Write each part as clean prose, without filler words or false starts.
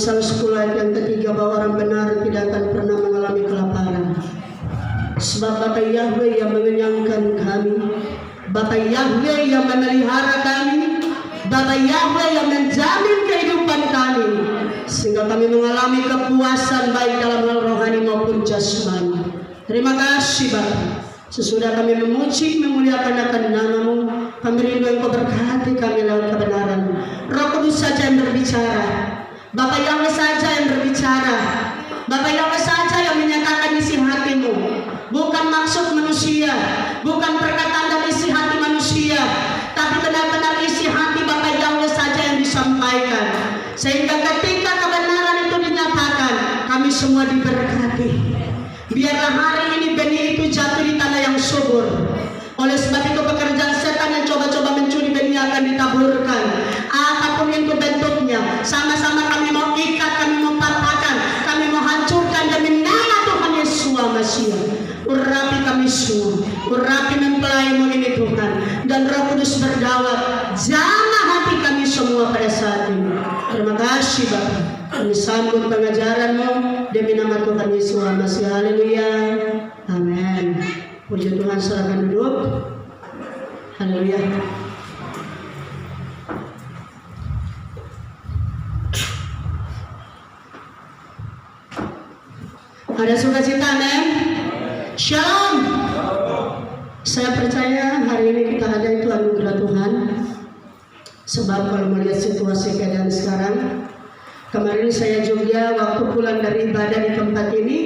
Amsal 10 ayat yang ketiga, bahwa orang benar tidak akan pernah mengalami kelaparan. Sebab Bapa Yahweh yang mengenyangkan kami, Bapa Yahweh yang memelihara kami, Bapa Yahweh yang menjamin kehidupan kami, sehingga kami mengalami kepuasan baik dalam hal rohani maupun jasmani. Terima kasih Bapa. Sesudah kami memuji, memuliakan akan nama-Mu, kami rindu Engkau berkati kami lewat kebenaran. Roh Kudus saja yang berbicara, Bapa Yahweh saja yang berbicara, Bapa Yahweh saja yang menyatakan isi hati-Mu, bukan maksud manusia, bukan perkataan dan isi hati manusia, tapi benar-benar isi hati Bapa Yahweh saja yang disampaikan, sehingga ketika kebenaran itu dinyatakan, kami semua diberkati. Biarlah hari ini benih itu jatuh di tanah yang subur. Oleh sebab itu pekerjaan setan yang coba-coba mencuri benih akan ditaburkan. Apapun itu bentuknya, sama-sama kami mau ikat, kami mau patahkan, kami mau hancurkan demi nama Tuhan Yesus Masihi. Urapi kami semua, urapi mempelai-Mu ini Tuhan, dan Roh Kudus berdawat, jamah hati kami semua pada saat ini. Terima kasih Bapak. Kami sambut pengajaran-Mu demi nama Tuhan Yesus Masihi. Haleluya. Amin. Puji Tuhan, silakan duduk. Haleluya. Ada sukacita, amin. Shalom. Saya percaya hari ini kita ada itu anugerah Tuhan. Sebab kalau melihat situasi keadaan sekarang, kemarin saya juga waktu pulang dari ibadah di tempat ini,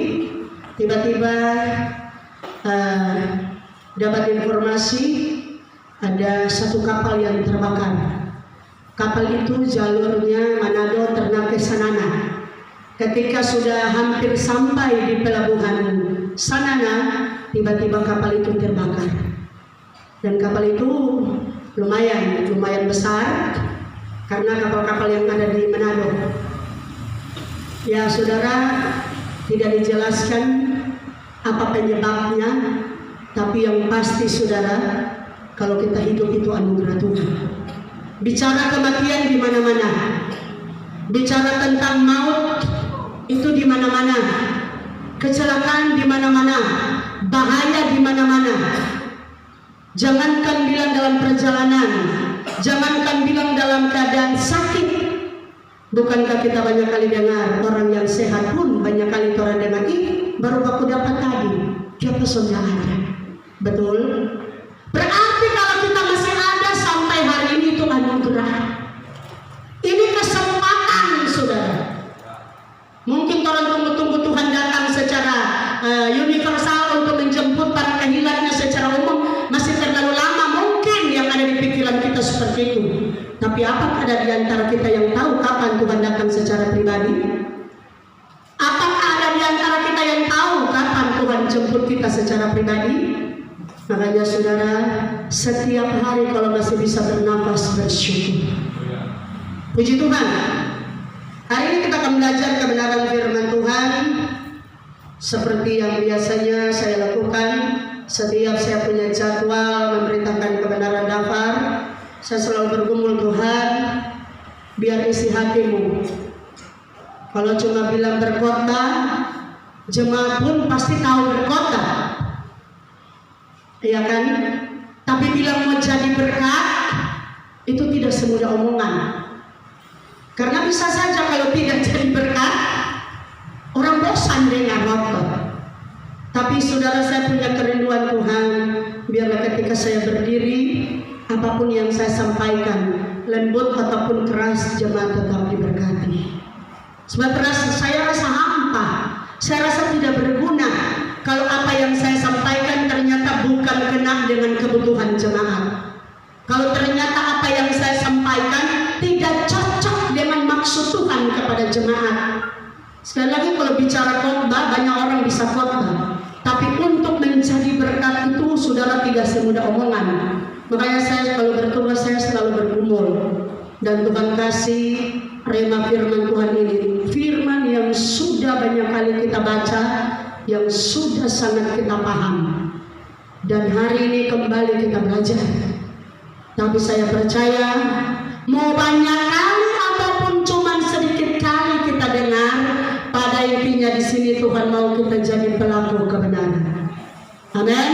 tiba-tiba dapat informasi ada satu kapal yang terbakar. Kapal itu jalurnya Manado Ternate Sanana. Ketika sudah hampir sampai di pelabuhan Sanana, tiba-tiba kapal itu terbakar. Dan kapal itu lumayan besar, karena kapal-kapal yang ada di Manado. Ya saudara, tidak dijelaskan apa penyebabnya, tapi yang pasti saudara, kalau kita hidup itu anugerah Tuhan. Bicara kematian di mana-mana, bicara tentang maut itu di mana-mana, kecelakaan di mana-mana, bahaya di mana-mana. Jangankan bilang dalam perjalanan, jangankan bilang dalam keadaan sakit. Bukankah kita banyak kali dengar orang yang sehat pun banyak kali orang dengar, baru aku dapat tadi, dia pesonnya ada. Betul? Berarti kalau kita masih ada sampai hari ini itu anugerah. Ini kesempatan saudara. Mungkin orang tunggu-tunggu Tuhan datang secara universal untuk menjemput para kehilangannya secara umum, masih terlalu lama mungkin yang ada di pikiran kita seperti itu. Tapi apakah ada di antara kita yang tahu kapan Tuhan datang secara pribadi? Apakah ada di antara kita yang tahu kapan Tuhan jemput kita secara pribadi? Makanya saudara, setiap hari kalau masih bisa bernafas, bersyukur. Puji Tuhan. Hari ini kita akan belajar kebenaran firman Tuhan seperti yang biasanya saya lakukan. Setiap saya punya jadwal memberitakan kebenaran daftar, saya selalu bergumul, Tuhan, biar isi hatimu. Kalau cuma bilang berkota, jemaat pun pasti tahu berkota, iya kan? Tapi bilang mau jadi berkat, itu tidak semudah omongan. Karena bisa saja kalau tidak jadi berkat, orang bosan dengar khotbah. Tapi saudara, saya punya kerinduan Tuhan, biarlah ketika saya berdiri, apapun yang saya sampaikan, lembut ataupun keras, jemaat tetap diberkati. Sebab saya rasa hampa, saya rasa tidak berguna kalau apa yang saya sampaikan ternyata bukan kena dengan kebutuhan jemaat. Kalau ternyata apa yang saya sampaikan tidak cocok dengan maksud Tuhan kepada jemaat. Sekali lagi, kalau bicara khotbah, banyak orang bisa khotbah, tapi untuk menjadi berkat itu saudara tidak semudah omongan. Makanya saya kalau bertugas, saya selalu bergumul. Dan Tuhan kasih rema firman Tuhan ini, firman yang sudah banyak kali kita baca, yang sudah sangat kita paham. Dan hari ini kembali kita belajar. Tapi saya percaya, mau banyak kali ataupun cuma sedikit kali kita sini Tuhan mau kita jadi pelaku kebenaran. Amin.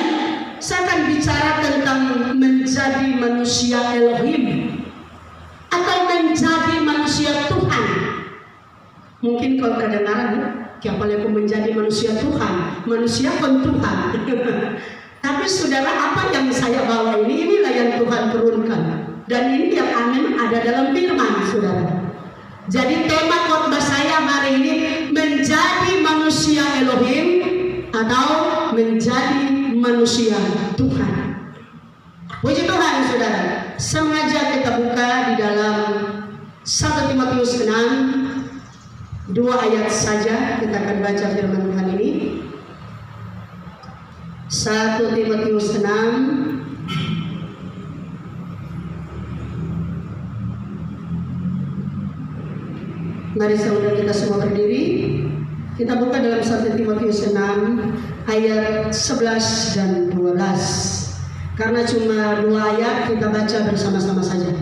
Saya akan bicara tentang menjadi manusia Elohim atau menjadi manusia Tuhan. Mungkin kalau kedengaran, siapa yang menjadi manusia Tuhan, manusia pun Tuhan. Tapi saudara, apa yang saya bawa ini, inilah yang Tuhan turunkan. Dan ini yang amin ada dalam firman, saudara. Jadi tema khotbah saya hari ini menjadi manusia Elohim atau menjadi manusia Tuhan. Puji Tuhan, saudara. Sengaja kita buka di dalam 1 Timotius 6, 2 ayat saja kita akan baca firman Tuhan ini. 1 Timotius 6 Mari saudara kita semua berdiri. Kita buka dalam 1 Timotius 6 ayat 11 dan 12. Karena cuma 2 ayat, kita baca bersama-sama saja.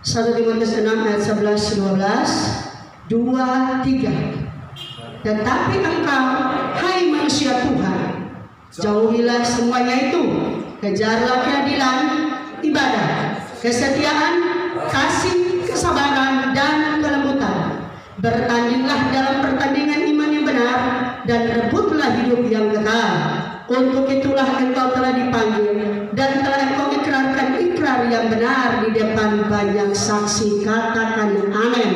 1 Timotius 6 ayat 11 12 2 3. Tetapi engkau, hai manusia Tuhan, jauhilah semuanya itu. Kejarlah keadilan, ibadah, kesetiaan, kasih, kesabaran, dan kelembutan. Bertandinglah dalam pertandingan iman yang benar, dan rebutlah hidup yang kekal. Untuk itulah engkau telah dipanggil, dan telah engkau ikrarkan ikrar yang benar di depan banyak saksi. Katakan amin.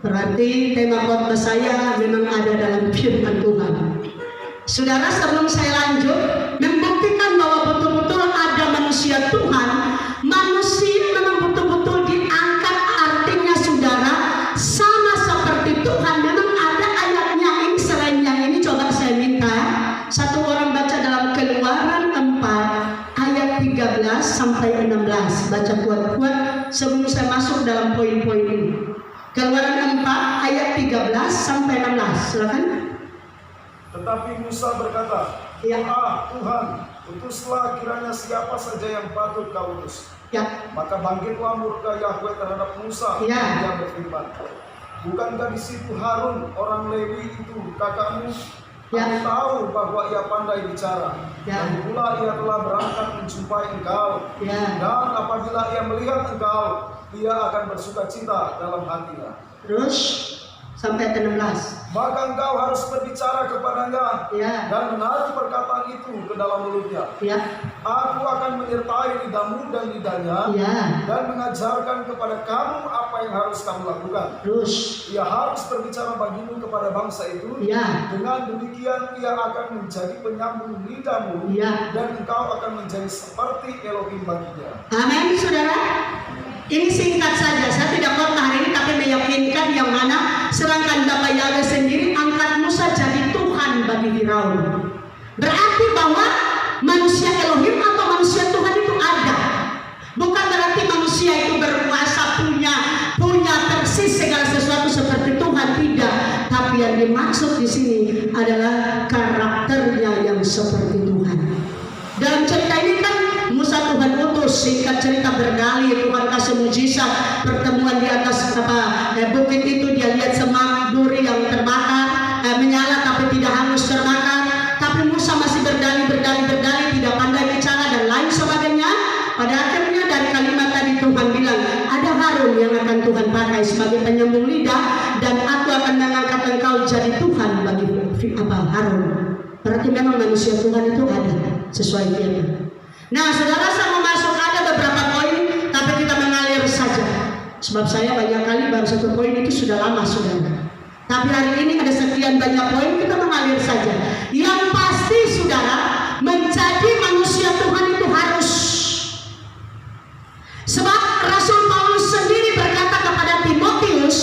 Berarti tema khotbah saya memang ada dalam firman Tuhan. Saudara, sebelum saya lanjut membuktikan bahwa betul-betul ada manusia Tuhan, manusia memang betul-betul diangkat, artinya saudara sama seperti Tuhan. Memang ada ayatnya ini, selain yang ini coba saya minta satu orang baca dalam Keluaran 4 ayat 13 sampai 16. Baca kuat-kuat sebelum saya masuk dalam poin-poin ini. Keluaran 4 ayat 13 sampai 16. Silakan. Tetapi Musa berkata, Ya. Tuhan, utuslah kiranya siapa saja yang patut kau utus. Ya. Maka bangkitlah murka Yahweh terhadap Musa. Ya. Dia berfirman, bukankah di situ Harun orang Lewi itu kakakmu? Ya. Aku tahu bahwa ia pandai bicara. Ya. Dan pula ia telah berangkat menjumpai engkau. Ya. Dan apabila ia melihat engkau, ia akan bersuka cita dalam hatinya. Terus sampai 16. Maka engkau harus berbicara kepadanya, Ya. dan menaruh perkataan itu ke dalam mulutnya. Ya. Aku akan menyertai lidahmu dan lidahnya, Ya. dan mengajarkan kepada kamu apa yang harus kamu lakukan. Terus. Ia harus berbicara bagimu kepada bangsa itu. Ya. Dengan demikian ia akan menjadi penyambung lidahmu, Ya. dan engkau akan menjadi seperti Elohim baginya. Amin, saudara. Ini singkat saja, saya tidak khotbah hari ini, tapi meyakinkan yang mana sedangkan Bapak Yahweh sendiri angkat Musa jadi Tuhan bagi Firaun. Berarti bahwa manusia Elohim atau manusia Tuhan itu ada. Bukan berarti manusia itu berkuasa, punya persis segala sesuatu seperti Tuhan, tidak. Tapi yang dimaksud di sini adalah karakternya yang seperti Tuhan. Dalam cerita ini kan Musa Tuhan utus, singkat cerita bergali, Tuhan kasih mujizat, pertemuan di atas bukit itu, dia lihat semak duri yang terbakar, menyala tapi tidak hangus terbakar. Tapi Musa masih berdali, tidak pandai bicara dan lain sebagainya. Pada akhirnya dari kalimat tadi Tuhan bilang, ada Harun yang akan Tuhan pakai sebagai penyambung lidah, dan aku akan mengangkat engkau jadi Tuhan bagi Harun. Berarti memang manusia Tuhan itu ada sesuai firman. Nah, saudara, saya mau masuk ada beberapa poin, tapi kita mengalir saja. Sebab saya banyak kali baru satu poin itu sudah lama, saudara. Tapi hari ini ada sekian banyak poin, kita mengalir saja. Yang pasti, saudara, menjadi manusia Tuhan itu harus. Sebab Rasul Paulus sendiri berkata kepada Timotius,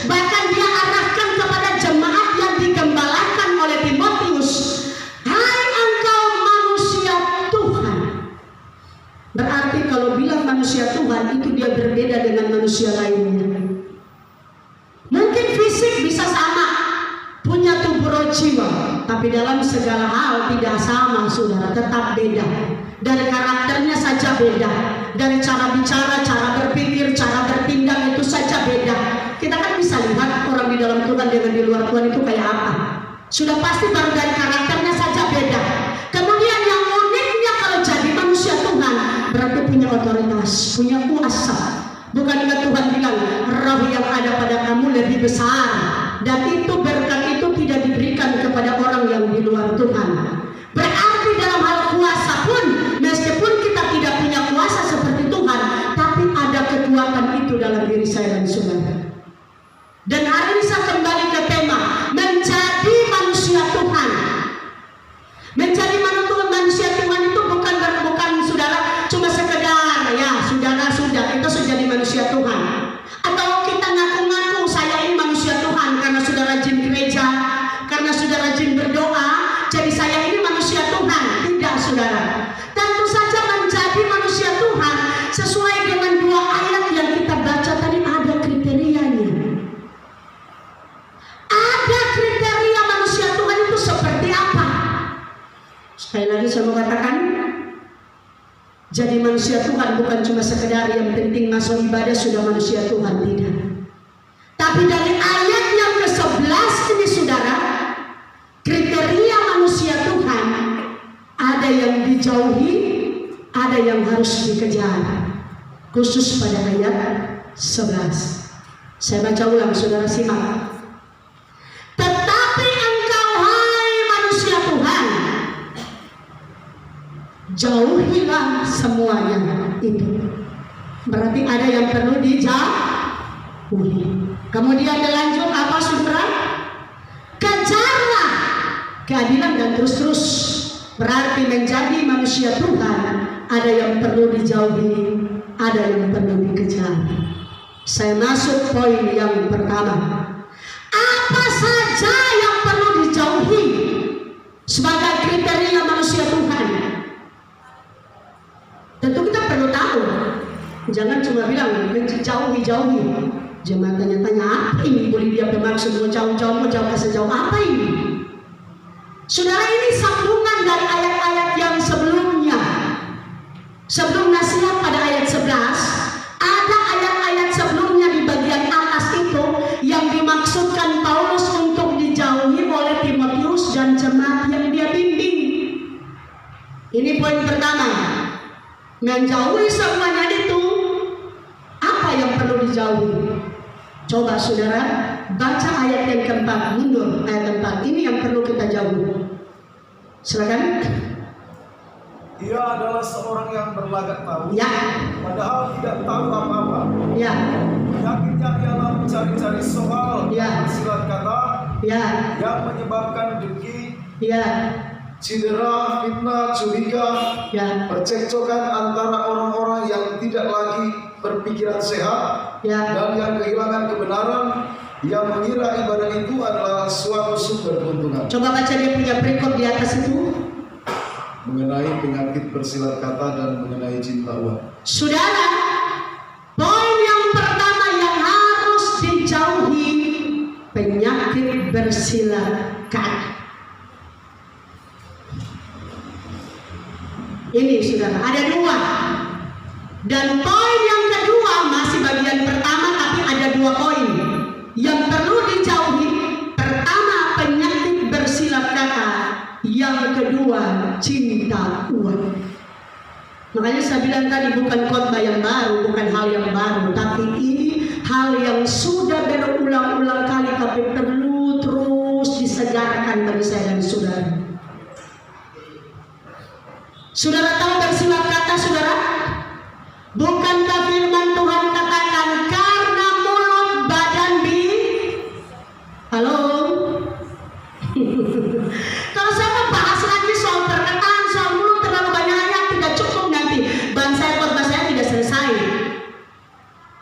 bahkan dia arahkan kepada jemaat yang digembalakan oleh Timotius, hai engkau manusia Tuhan. Berarti kalau bilang manusia Tuhan itu dia berbeda dengan manusia lainnya. Mungkin fisik bisa sama, punya tubuh roh jiwa, tapi dalam segala hal tidak sama, saudara, tetap beda. Dari karakternya saja beda, dari cara bicara, cara berpikir, cara bertindak itu saja beda. Kita kan bisa lihat orang di dalam Tuhan dengan yang di luar Tuhan itu kayak apa. Sudah pasti baru dari karakternya saja beda. Kemudian yang uniknya kalau jadi manusia Tuhan berarti punya otoritas, punya kuasa. Bukankah Tuhan bilang roh yang ada pada kamu lebih besar, dan itu berkat itu tidak diberikan kepada orang yang di luar Tuhan. Berarti dalam hal kuasa pun, meskipun kita tidak punya kuasa seperti Tuhan, tapi ada kekuatan itu dalam diri saya dan saudara. Dan hari ini saya kembali ke tema menjadi manusia Tuhan. Menjadi manusia Tuhan itu bukan saudara cuma sekedar ya saudara sudah kita sudah jadi manusia Tuhan, atau kita ngaku-ngaku saya ini manusia Tuhan karena sudah rajin gereja, karena sudah rajin berdoa, jadi saya ini manusia Tuhan. Tidak saudara, tentu saja menjadi manusia Tuhan sesuai dengan 2 ayat yang kita baca tadi ada kriterianya. Ada kriteria manusia Tuhan itu seperti apa? Sekali lagi saya mau katakan, jadi manusia Tuhan bukan cuma sekedar yang penting masuk ibadah sudah manusia Tuhan, tidak. Tapi dari ayat yang ke-11 ini saudara, kriteria manusia Tuhan ada yang dijauhi, ada yang harus dikejar. Khusus pada ayat 11. Saya baca ulang, saudara simak. Tetapi engkau hai manusia Tuhan, jauhilah semuanya itu. Berarti ada yang perlu dijauhi. Kemudian dilanjut apa saudara? Kejarlah keadilan dan terus. Berarti menjadi manusia Tuhan ada yang perlu dijauhi, ada yang perlu dikejar. Saya masuk poin yang pertama. Apa saja yang perlu dijauhi sebagai kriteria manusia Tuhan? Tentu kita perlu tahu. Jangan cuma bilang jauhi. Jemaat tanya-tanya apa ini? Boleh dia bermaksud mau jauh ke sejauh apa ini? Saudara, ini sambungan dari ayat-ayat yang sebelumnya. Sebelum nasihat pada ayat 11, ada ayat-ayat sebelumnya di bagian atas itu yang dimaksudkan Paulus untuk dijauhi oleh Timotius dan jemaat yang dia bimbing. Ini poin pertama. Menjauhi semuanya itu, apa yang perlu dijauhi? Coba saudara baca ayat yang keempat, mundur ayat keempat. Ini yang perlu kita jauhi. Silakan. Dia adalah seorang yang berlagak tahu, Ya. padahal tidak tahu apa-apa. Ya. Penyakitnya ialah mencari-cari soal, Ya. bersilat kata, Ya. yang menyebabkan dengki, Ya. cedera, fitnah, curiga, Ya. percekcokan antara orang-orang yang tidak lagi berpikiran sehat, Ya. dan yang kehilangan kebenaran, yang mengira ibadah itu adalah suatu sumber keuntungan. Coba baca dia punya berikut di atas itu. Mengenai penyakit bersilat kata dan mengenai cinta uang. Saudara, poin yang pertama yang harus dijauhi penyakit bersilat kata. Ini saudara, ada 2. Dan poin yang kedua masih bagian pertama, tapi ada 2 poin yang perlu dijauhi. Pertama, penyakit bersilat kata. Yang kedua, cinta uang. Makanya saya bilang tadi bukan khotbah yang baru, bukan hal yang baru, tapi ini hal yang sudah berulang-ulang kali, tapi perlu terus disegarkan bagi saya dan saudara. Saudara tahu bersilat kata saudara? Bukankah firman Tuhan katakan karena mulut badan Halo? Kalau saya membahas lagi soal perkataan, soal mulut terlalu banyak ayat, tidak cukup nanti khotbah saya tidak selesai.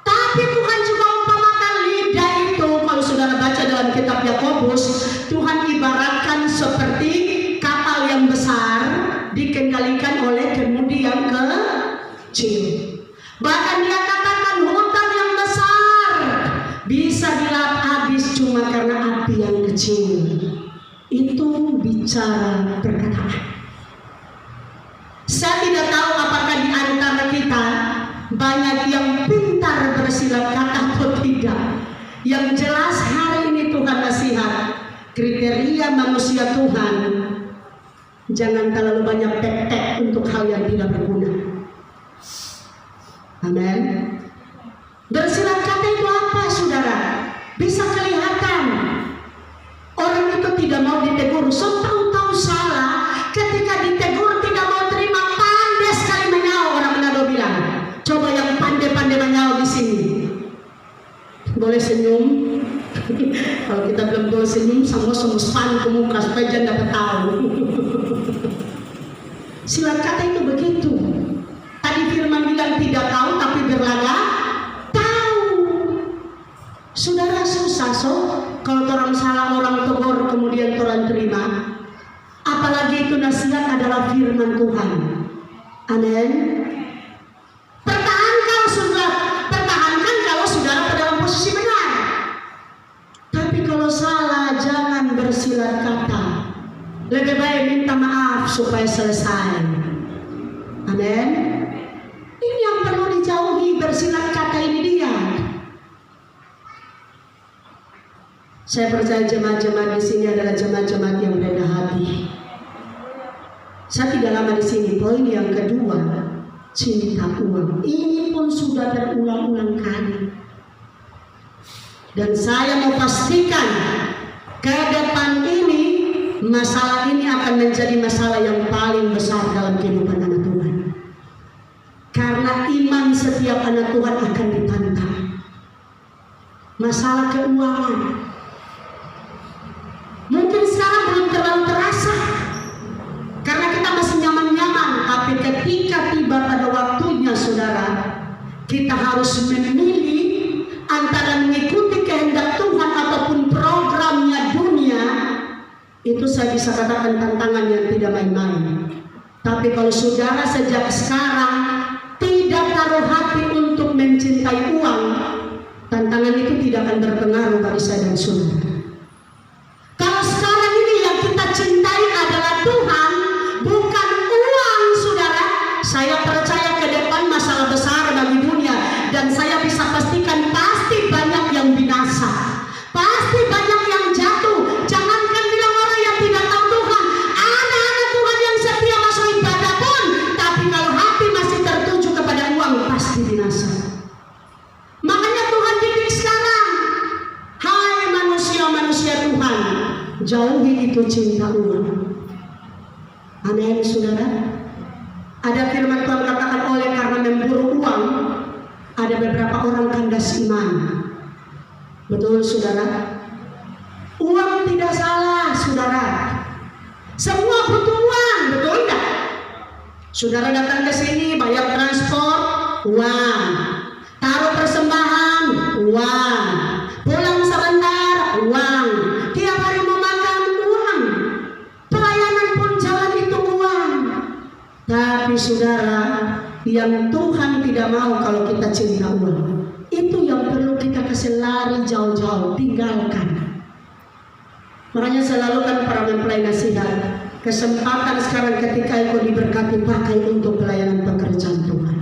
Tapi Tuhan juga umpamakan lidah itu, kalau saudara baca dalam kitab Yakobus, Tuhan ibaratkan seperti kapal yang besar dikendalikan oleh kemudi yang kecil. Bahkan dia katakan hutan yang besar bisa dilap habis cuma karena api yang kecil. Itu bicara perkataan. Saya tidak tahu apakah di antara kita banyak yang pintar bersilat kata atau tidak. Yang jelas hari ini Tuhan nasihat kriteria manusia Tuhan, jangan terlalu banyak tek-tek untuk hal yang tidak berguna. Amin. Bersilat kata itu apa, saudara? Bisa kelihatan orang itu tidak mau ditegur, so tahu-tahu salah. Ketika ditegur tidak mau terima, pandai sekali menyau. Orang Manado bilang, coba yang pandai-pandai menyau di sini. Boleh senyum. Kalau kita belum boleh senyum, sama semuspan ke muka supaya jangan dapat tahu. Silat kata itu begitu. Tadi firman bilang tidak tahu tapi berlagak tahu. Saudara, susah kalau orang salah orang tegur kemudian orang terima. Apalagi itu nasihat adalah firman Tuhan. Amin. Pertahankan kalau saudara dalam posisi benar. Tapi kalau salah jangan bersilat kata. Lebih baik minta maaf supaya selesai. Amin. Ini yang perlu dijauhi, bersilat kata ini dia. Saya percaya jemaat-jemaat di sini adalah jemaat-jemaat yang rendah hati. Saya tidak lama di sini. Poin yang kedua, cinta uang. Ini pun sudah berulang-ulang kali. Dan saya mau pastikan ke depan ini masalah ini akan menjadi masalah yang paling besar dalam kehidupan anak Tuhan. Karena iman setiap anak Tuhan akan ditantang. Masalah keuangan. Mungkin sekarang belum terlalu terasa karena kita masih nyaman-nyaman, tapi ketika tiba pada waktunya, saudara, kita harus memilih antara mengikuti kehendak Tuhan ataupun programnya dunia. Itu saya bisa katakan tantangan yang tidak main-main. Tapi kalau saudara sejak sekarang tidak taruh hati untuk mencintai uang, tantangan itu tidak akan berpengaruh bagi saya dan saudara. Kalau sekarang ini yang kita cintai adalah Tuhan, bukan uang, saudara, saya percaya ke depan masalah besar bagi dunia. Dan saya bisa pastikan pasti banyak yang binasa, pasti banyak yang jatuh. Jangankan bilang orang yang tidak tahu Tuhan, anak-anak Tuhan yang setia masuk ibadah pun, tapi kalau hati masih tertuju kepada uang, pasti binasa. Makanya Tuhan didik sekarang, hai manusia-manusia Tuhan, jauhi itu cinta uang. Amin, saudara. Ada firman Tuhan katakan, oleh karena memburu uang, ada beberapa orang kandas iman. Betul, saudara? Uang tidak salah, saudara. Semua butuh uang, betul enggak? Saudara datang ke sini, bayar transport, uang. Taruh persembahan, uang. Pulang sebentar, uang. Tiap hari mau makan, uang. Pelayanan pun jalan itu uang. Tapi saudara, yang Tuhan tidak mau kalau kita cinta uang, itu yang perlu kita kasih lari jauh-jauh, tinggalkan. Makanya selalu kan para mempelai nasihat, kesempatan sekarang ketika engkau diberkati, pakai untuk pelayanan pekerjaan Tuhan.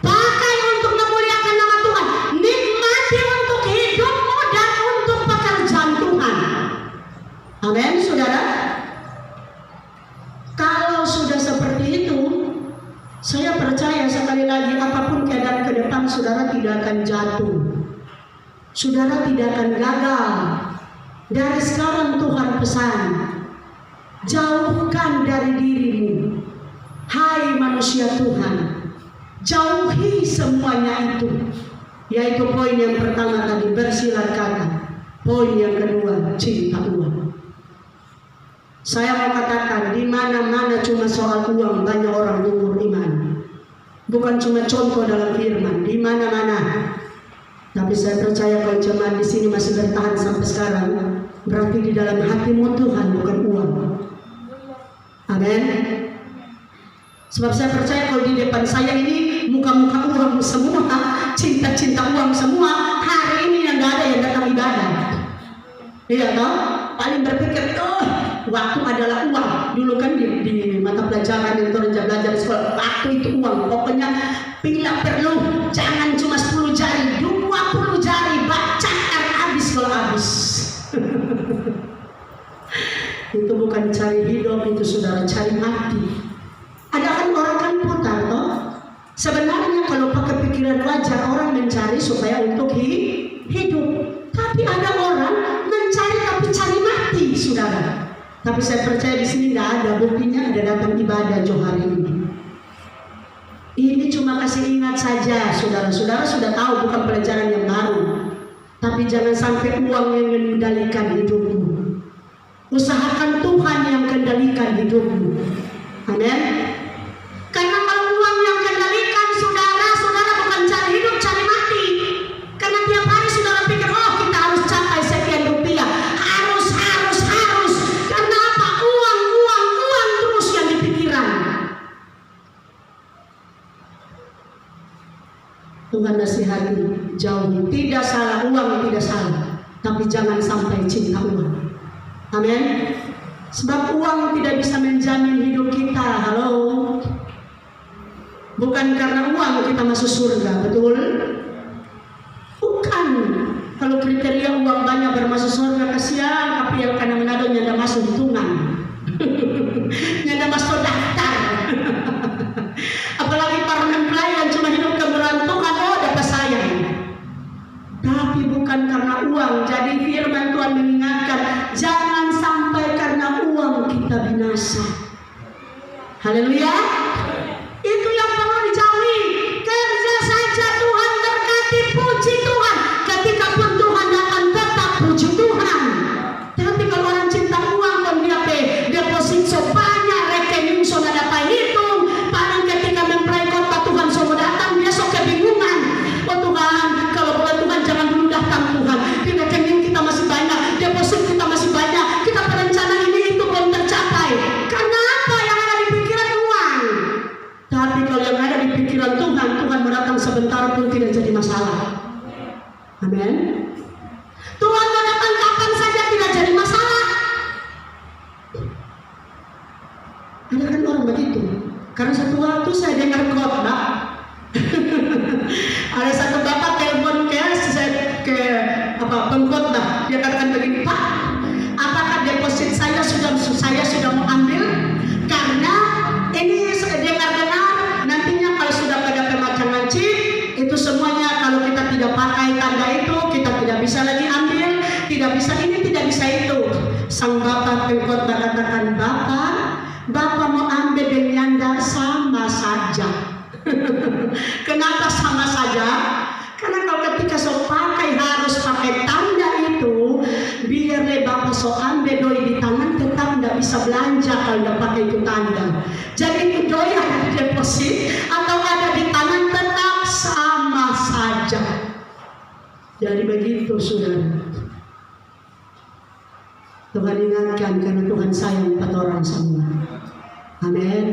Pakai untuk memuliakan nama Tuhan. Nikmati untuk hidupmu dan untuk pekerjaan Tuhan. Amin, saudara. Kalau sudah seperti itu, saya percaya sekali lagi apapun keadaan ke depan, saudara tidak akan jatuh. Saudara tidak akan gagal. Dari sekarang Tuhan pesan, jauhkan dari dirimu, hai manusia Tuhan, jauhi semuanya itu. Yaitu poin yang pertama tadi, bersilat kata. Poin yang kedua, cinta uang. Saya mau katakan, di mana-mana cuma soal uang, banyak orang gugur iman. Bukan cuma contoh dalam firman, di mana-mana. Tapi saya percaya kalau jemaat di sini masih bertahan sampai sekarang, berarti di dalam hatimu Tuhan, bukan uang. Amin. Sebab saya percaya kalau di depan saya ini muka-muka uang semua, cinta-cinta uang semua, hari ini yang tidak ada yang datang ibadah. Iya toh? Paling berpikir, oh, waktu adalah uang. Dulu kan di mata pelajaran yang orang belajar di sekolah, waktu itu uang. Pokoknya bila perlu jangan cuma 10 jari, 20 jari, bacakan habis kalau habis. bukan cari hidup itu saudara, cari mati. Ada kan orang kan putar toh. Sebenarnya kalau pakai pikiran wajar orang mencari supaya untuk hidup. Tapi ada orang mencari tapi cari mati saudara. Tapi saya percaya di sini tidak ada buktinya ada datang ibadah hari ini. Ini cuma kasih ingat saja saudara-saudara sudah tahu bukan pelajaran yang baru. Tapi jangan sampai uang yang mengendalikan hidupmu. Usahakan Tuhan yang kendalikan hidupmu. Amin. Karena kalau uang yang kendalikan saudara bukan cari hidup, cari mati. Karena tiap hari saudara pikir, oh kita harus capai sekian rupiah, harus. Karena apa? Uang terus yang dipikiran. Tuhan nasihati, jauhi. Tidak salah, uang tidak salah, tapi jangan sampai cinta uang. Amin. Sebab uang tidak bisa menjamin hidup kita. Halo. Bukan karena uang kita masuk surga, betul? Bukan. Kalau kriteria uang banyak bermasuk surga, kasihan. Tapi yang karena Manado nyanda masuk hitungan, nyanda masuk daftar. Apalagi para mempelai cuma hidup keberuntungan, oh dapat sayang. Tapi bukan karena uang. Jadi firman Tuhan mengingatkan, jangan sampai karena uang kita binasa. Haleluya. Itu yang perlu dijauhi. Kerja saja Tuhan berkati, puji Tuhan. Ketika pun Tuhan datang tetap puji Tuhan. Tapi kalau orang cinta uang, kalau dia deposit sebanyak rekening sudah dapat hitung. Padahal ketika mempelai khotbah Tuhan sudah datang, dia sok kebingungan. Oh Tuhan, kalau bukan Tuhan jangan dulu datang Tuhan. Di rekening kita masih banyak, deposit kita masih banyak. Kita perencanaan ini itu belum tercapai. Karena apa yang ada di pikiran uang? Tapi kalau yang ada di pikiran Tuhan, Tuhan datang sebentar pun tidak jadi masalah. Amin. Tuhan mau datang kapan saja tidak jadi masalah. Ada kan orang begitu. Karena satu waktu saya dengar khotbah, ada satu bapak telepon ke pengkhotbah. Dia katakan begini, Pak, apakah deposit saya sudah mau ambil? Karena ini dengar-dengar nantinya kalau sudah pada pemajangan chip itu semuanya kalau kita tidak pakai tanda itu kita tidak bisa lagi ambil, tidak bisa ini, tidak bisa itu. Sang bapak pengkhotbah katakan, Bapak mau ambil dengan Anda sama saja. Kenapa sama saja? Karena kalau ketika so pakai harus pakai tanda itu, biar Bapak so ambil doi di tangan tetap tidak bisa belanja kalau tidak pakai itu tanda. Jadi itu doi ada di deposit atau ada di tangan tetap sama saja. Jadi begitu saudara. Tuhan ingatkan karena Tuhan sayang pada orang semua. Amin.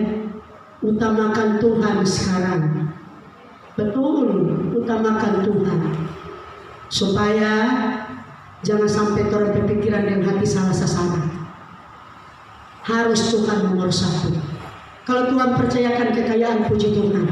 Utamakan Tuhan sekarang. Betul, utamakan Tuhan. Supaya jangan sampai orang berpikiran dan hati salah sasaran. Harus Tuhan nomor satu. Kalau Tuhan percayakan kekayaan, puji Tuhan.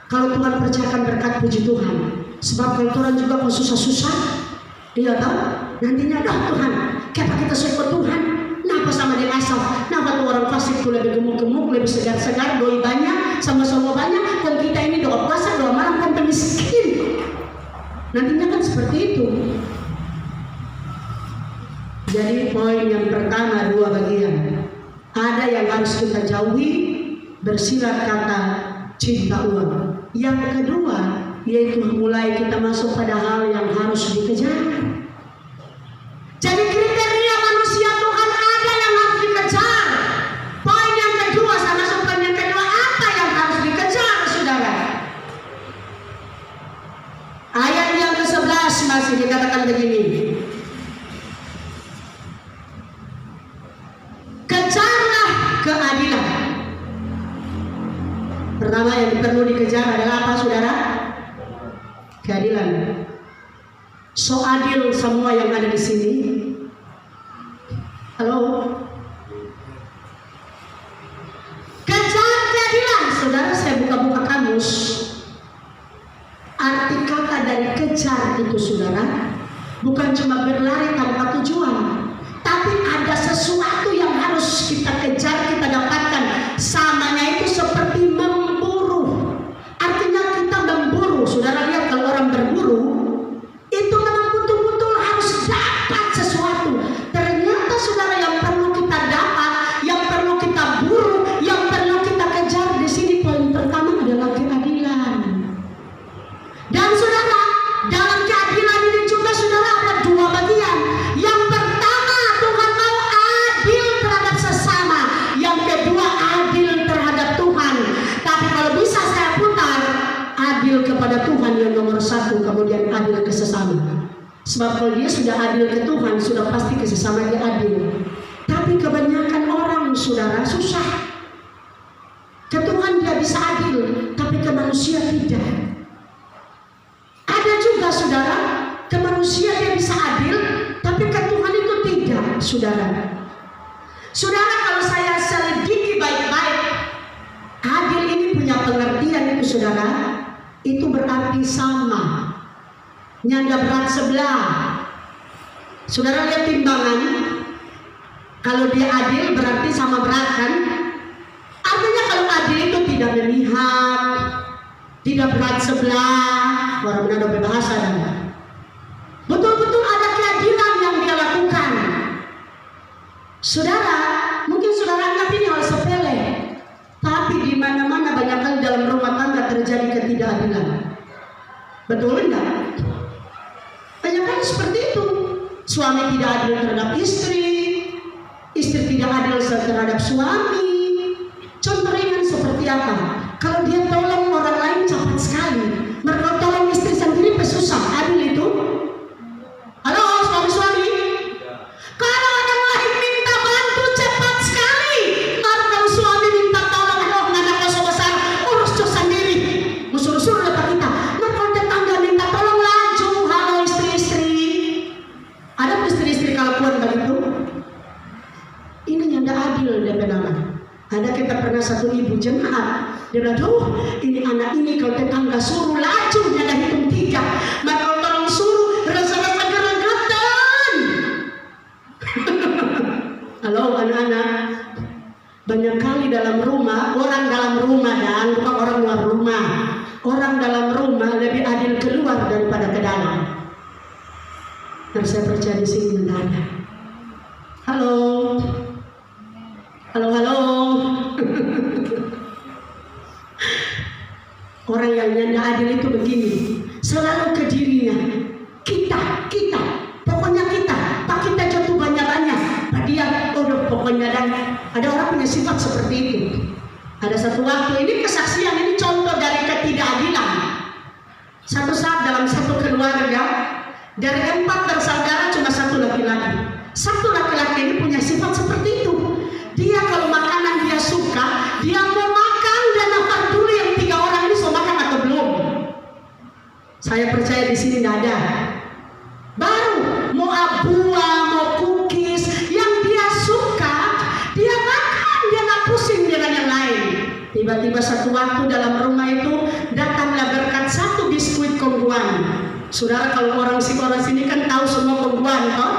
Kalau Tuhan percayakan berkat, puji Tuhan. Sebab kalau Tuhan juga mau susah-susah, dia tahu nantinya dah Tuhan. Kenapa kita syukur Tuhan? Kenapa sama dia asal? Kenapa tuh orang fasik tuh lebih gemuk-gemuk, lebih segar-segar, doi banyak, sama-sama banyak. Dan kita ini doa puasa, doa malam, kan miskin. Nantinya kan seperti itu. Jadi poin yang pertama dua bagian. Ada yang harus kita jauhi, bersirat kata cinta uang. Yang kedua, yaitu mulai kita masuk pada hal yang harus dikejar. Jadi kriteria manusia Tuhan ada yang harus dikejar. Poin yang kedua, sama poin yang kedua, apa yang harus dikejar, saudara? Ayat yang ke-11 masih dikatakan begini. Kejarlah keadilan. Pertama yang perlu dikejar adalah apa, saudara? Keadilan. So adil semua yang ada di sini. Halo. Kejar keadilan, saudara. Saya buka-buka kamus. Arti kata dari kejar itu, saudara, bukan cuma berlari tanpa tujuan, tapi Tapi ada sesuatu yang harus kita kejar, kita dapatkan. Samanya itu seperti memburu. Artinya kita memburu. Saudara lihat kalau orang berburu, itu memang betul-betul harus dapat sesuatu. Ternyata saudara, yang perlu kita dapat, yang perlu kita buru, yang perlu kita kejar di sini, poin pertama adalah keadilan. Dan saudara, dalam keadilan ini juga saudara ada dua bagian. Yang pertama, Tuhan mau adil terhadap sesama. Yang kedua, adil terhadap Tuhan. Tapi kalau bisa saya putar, adil kepada Tuhan yang nomor satu, kemudian adil ke sesama. Sebab kalau dia sudah adil ke Tuhan, sudah pasti ke sesama dia adil. Tapi kebanyakan orang saudara susah. Ke Tuhan dia bisa adil, tapi ke manusia tidak. Ada juga saudara, ke manusia dia bisa adil, tapi ke Tuhan itu tidak, saudara. Saudara, kalau saya selidiki baik-baik, adil ini punya pengertian itu saudara, itu berarti sama, nyanda berat sebelah. Saudara lihat timbangan, kalau dia adil berarti sama berat kan? Artinya kalau adil itu tidak memihak, tidak berat sebelah. Orang Manado berbahasa dan betul-betul ada keadilan yang dia lakukan. Saudara, mungkin saudara anggap ini hal sepele, tapi di mana-mana banyak kali dalam rumah tangga terjadi ketidakadilan. Betul enggak? Banyak kali seperti itu. Suami tidak adil terhadap istri, istri tidak adil terhadap suami. Contoh ringan seperti apa? Kalau dia tolong orang lain cepat sekali, mereka tolong istri sendiri pesusah. Adil itu? Halo suami-suami? Kalau orang lain minta bantu cepat sekali. Kalau suami minta tolong, aduh anak kosong besar, urus cok sendiri, musuh-musuh dapat kita. Nah kalau tetangga minta tolong laju. Halo istri-istri. Ada istri-istri kelakuan begitu? Ini yang tidak adil dia benar. Ada kita pernah satu ibu jemaat, dia bilang, duh ini anak ini kalau tetangga suruh laju, dia dah hitung 3. Maka kalau tolong suruh, rasa-rasa geregetan. Halo anak-anak, banyak kali dalam rumah, orang dalam rumah dan bukan orang luar rumah. Orang dalam rumah lebih adil keluar daripada ke dalam. Dan saya percaya di sini tidak ada. Halo. Halo, halo. Orang yang nyanda adil itu begini, selalu ke dirinya. Kita, pokoknya kita. Pak kita jatuh banyak-banyak. Pak dia, pokoknya dan ada orang punya sifat seperti itu. Ada satu waktu, ini kesaksian, ini contoh dari ketidakadilan. Satu saat dalam satu keluarga, dari 4 bersaudara cuma 1 laki-laki. 1 laki-laki ini punya sifat seperti itu. Dia kalau makanan dia suka, dia mau makan dan apa dulu yang 3 orang ini sudah makan atau belum. Saya percaya di sini tidak ada. Baru mau buah, mau cookies, yang dia suka, dia makan, dia nggak pusing dengan yang lain. Tiba-tiba satu waktu dalam rumah itu datanglah berkat 1 biskuit kongguan. Saudara kalau orang sini kan tahu semua kongguan, toh?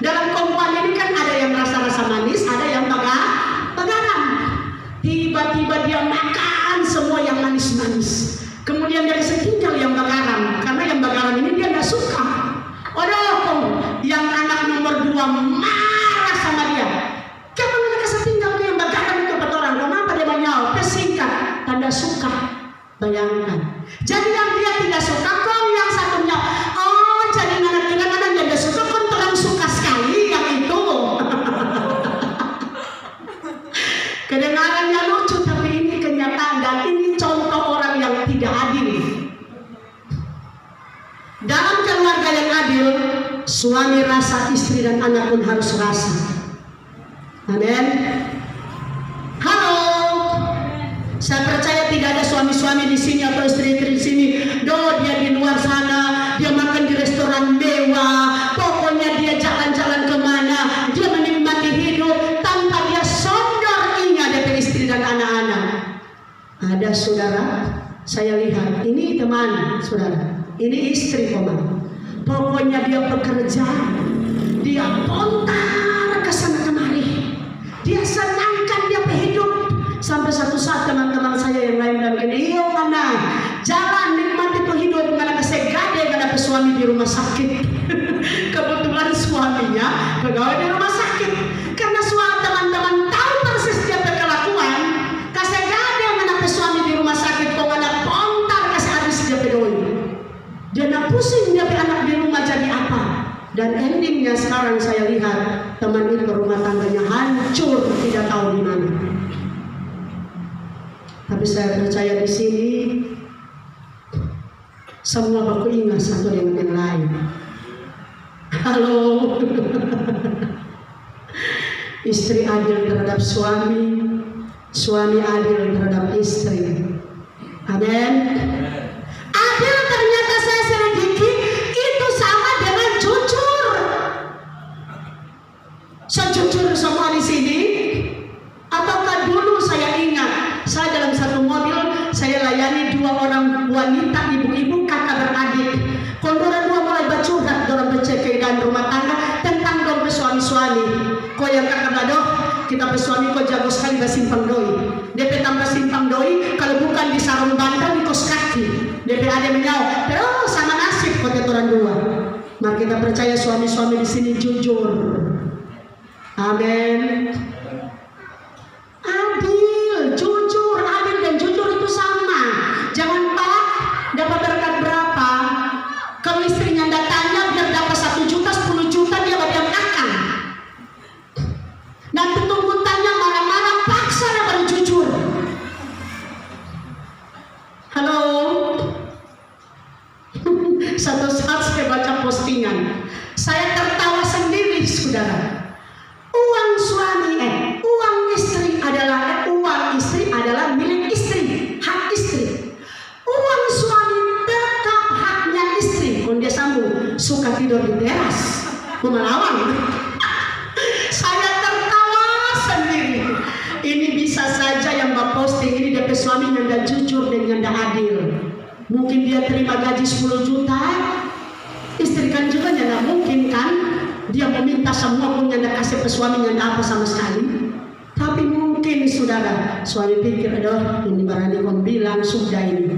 Dalam kongguan ini kan ada yang rasa-rasa manis, ada yang garam. Tiba-tiba dia makan semua yang manis-manis. Kemudian dia kasih tinggal yang garam, karena yang garam ini dia nggak suka. Yang anak nomor 2 marah sama dia. Kamu nggak kasih tinggal yang garam itu buat orang. Kenapa dia banyak? Pesingkat, tanda suka. Bayangkan. Jadi yang dia tidak suka, yang satunya, jadi anak-anak yang dia suka, orang suka sekali yang itu. Kedengarannya lucu, tapi ini kenyataan dan ini contoh orang yang tidak adil. Dalam keluarga yang adil, suami rasa, istri dan anak pun harus rasa. Amin. Halo. Saya percaya tidak ada suami-suami di sini atau istri-istri di sini. Dia di luar sana, dia makan di restoran mewah, pokoknya dia jalan-jalan kemana, dia menikmati hidup tanpa dia sondor ingat dari istri dan anak-anak. Ada saudara, saya lihat ini teman saudara, ini istri teman. Pokoknya dia bekerja, dia pontar ke pegawai di rumah sakit. Karena suami teman-teman tahu persis dia berkelakuan, kasih gade menapa suami di rumah sakit, kok anak pontar kasih habis dia pegawai. Dia nak pusing dia anak di rumah jadi apa? Dan endingnya sekarang saya lihat teman itu rumah tangganya hancur, tidak tahu di mana. Tapi saya percaya di sini semua baku ingat satu dengan yang lain. Halo. Istri adil terhadap suami, suami adil terhadap istri. Amin. Adil ternyata saya selidiki itu sama dengan jujur. Sejujur semua di sini. Ataukah dulu saya ingat, saya dalam satu mobil saya layani 2 orang wanita, ibu-ibu kakak beradik. Kalau dua mulai bercurhat, dorang bercekaikan rumah tangga tentang dong suami-suami. Kau yang kakak badoh, kita bersuami kau jago sekali bersimpang doi. DP tambah simpang doi, kalau bukan di sarung bantal di kos kaki. DP ada menyau, pero sama nasib kau orang dua. Mari kita percaya suami-suami di sini jujur. Amin. Adil, jujur, adil dan jujur itu sama. Jangan pak dapat berkat berapa. Kalau istrinya datangnya biar dapat 1 juta, 10 juta dia bagian akan. Nanti tunggu tanya marah-marah, paksa dia baru jujur. Halo. Satu saat saya baca postingan, saya tertawa sendiri saudara. Uang istri adalah milik istri, hak istri. Uang suami tetap haknya istri. Kalau dia sambung, suka tidur di teras, melawan. Saya tertawa sendiri. Ini bisa saja yang posting ini dari suami yang jujur dan yang adil. Mungkin dia terima gaji 10 juta, istri kan juga tidak mungkin kan. Dia meminta semua punya kasih ke suaminya tidak apa sama sekali. Tapi mungkin saudara, suami pikir, aduh ini barangnya kau bilang sudah ini.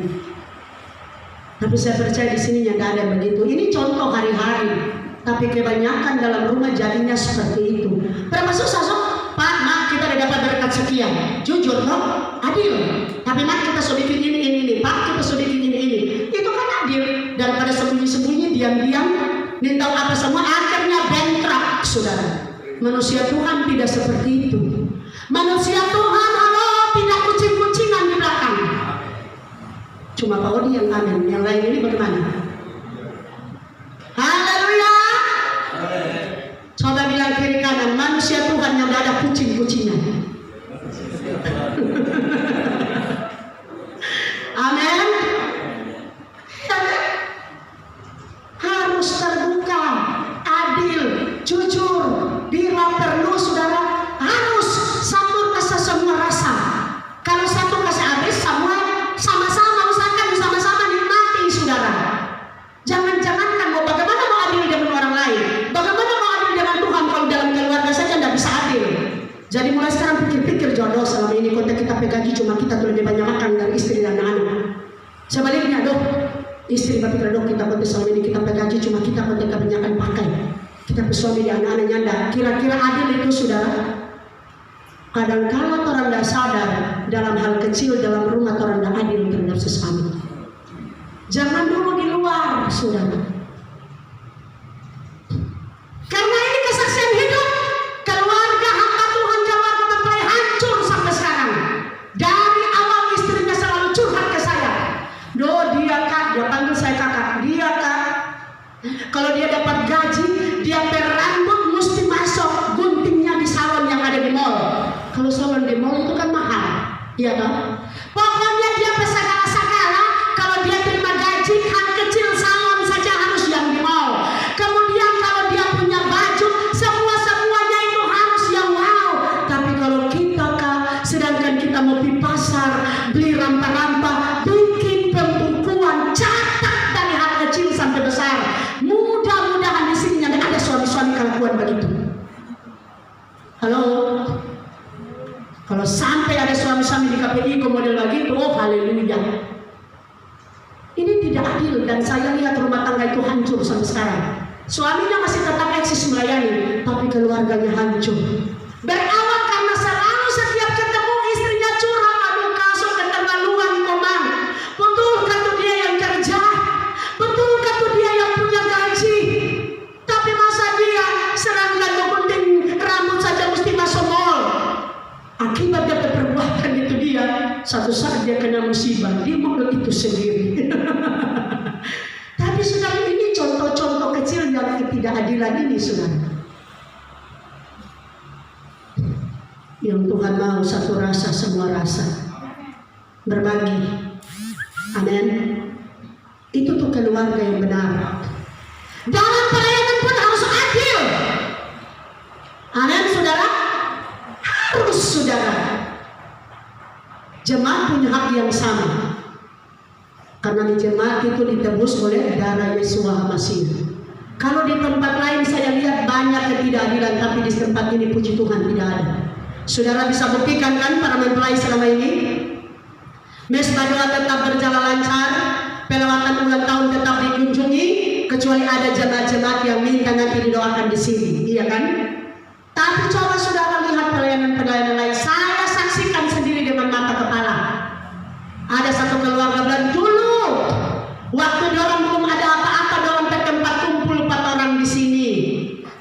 Tapi saya percaya di sini tidak ada begitu. Ini contoh hari-hari. Tapi kebanyakan dalam rumah jadinya seperti itu. Berapa susah Pak, mak kita udah dapat berkat sekian. Jujur loh, adil. Tapi mak kita sudah bikin ini. Pak kita sudah bikin ini. Itu kan adil. Daripada sembunyi-sembunyi, diam-diam, minta apa semua, akhirnya bankrupt, saudara. Manusia Tuhan tidak seperti itu. Manusia Tuhan, halo, tidak kucing-kucingan di belakang. Cuma Pak Odi yang amin, yang lain ini bagaimana? Haleluya. Coba bilang kiri kanan, manusia Tuhan yang tidak ada kucing-kucingan. Amin. Harus terbuka, adil, jujur. Bila perlu saudara harus satu kasih semua rasa. Kalau satu kasih habis, semua sama-sama usahakan sama-sama nikmati saudara. Jangan-jangan kan bagaimana mau adil dengan orang lain? Bagaimana mau adil dengan Tuhan kalau dalam keluarga saja tidak bisa adil? Jadi mulai sekarang pikir-pikir jodoh selama ini kontak kita gaji cuma kita tuh lebih banyak makan dari istri dan anak-anak. Sebaliknya dok, istri berpikir dok kita kontak selama ini kita gaji cuma kita kontak kebanyakan pakai. Kita bersuami di anak-anak nyanda. Kira-kira adil itu saudara? Kadang-kadang orang tidak sadar dalam hal kecil dalam rumah orang tidak adil terhadap sesama. Jangan dulu di luar saudara. Karena ini kesaksian hidup. Keluarga hamba Tuhan keluarga sampai hancur sampai sekarang. Dari awal istrinya selalu curhat ke saya. Dia kak, dia panggil saya kakak. Dia kak. Kalau dia dapat gaji, dia berambut mesti masuk guntingnya di salon yang ada di mall. Kalau salon di mall itu kan mahal, iya kan? Pokoknya dia segala-segala. Kalau dia terima gaji, hal kecil salon saja harus yang di mall. Kemudian kalau dia punya baju, semuanya itu harus yang wow. Tapi kalau kita kak, sedangkan kita mau pergi pasar, beli rampa-rampa, bikin pembukuan, catat dari hal kecil sampai besar. Mudah-mudahan di sini ada suami-suami kelakuan begitu. Halo. Kalau sampai ada suami-suami di KPI model begitu, oh haleluya. Ini tidak adil dan saya lihat rumah tangga itu hancur sampai sekarang. Suaminya masih tetap eksis melayani, tapi keluarganya hancur. Berawal karena selalu setiap ketemu istrinya curhat, aduh kasut keterlaluan komang. Betul kata dia yang kerja, betul kata dia yang punya gaji. Tapi masa dia serangga gunting rambut saja mesti masuk mall. Akibat dari perbuatan itu dia, satu saat dia kena musibah, dia mengeluh itu sendiri. Tapi saudara, ini contoh-contoh kecil yang ketidakadilan ini saudara. Yang Tuhan mau satu rasa semua rasa, berbagi. Amin. Itu tuh keluarga yang benar. Dalam pelayanan pun harus adil. Amin saudara. Harus saudara. Jemaat punya hak yang sama. Karena di jemaat itu ditebus oleh darah Yesus Masih. Kalau di tempat lain saya lihat banyak ketidakadilan, tapi di tempat ini puji Tuhan tidak ada. Saudara bisa buktikan kan para mempelai selama ini? Mesbah doa tetap berjalan lancar, pelawatan ulang tahun tetap dikunjungi, kecuali ada jemaat-jemaat yang minta nanti didoakan di sini, iya kan? Tapi coba saudara lihat pelayanan-pelayanan lain. Saya saksikan sendiri dengan mata kepala. Ada satu keluarga bilang dulu, waktu dorang belum ada apa-apa, dorang ke tempat kumpul 4 orang di sini.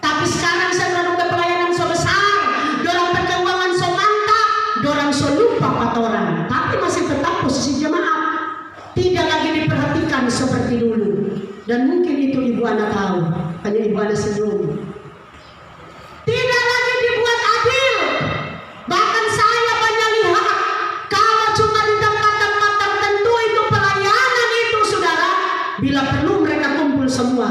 Tapi sekarang saya dorang ke pelayanan so besar, dorang ke keuangan so mantap, dorang so lupa 4 orang. Tapi masih tetap posisi jemaat, tidak lagi diperhatikan seperti dulu. Dan mungkin itu ibu anak tahu, hanya ibu anak senyum. Tidak lagi dibuat adil. Bahkan saya banyak lihat, kalau cuma di tempat-tempat tertentu itu pelayanan itu saudara, bila perlu mereka kumpul semua.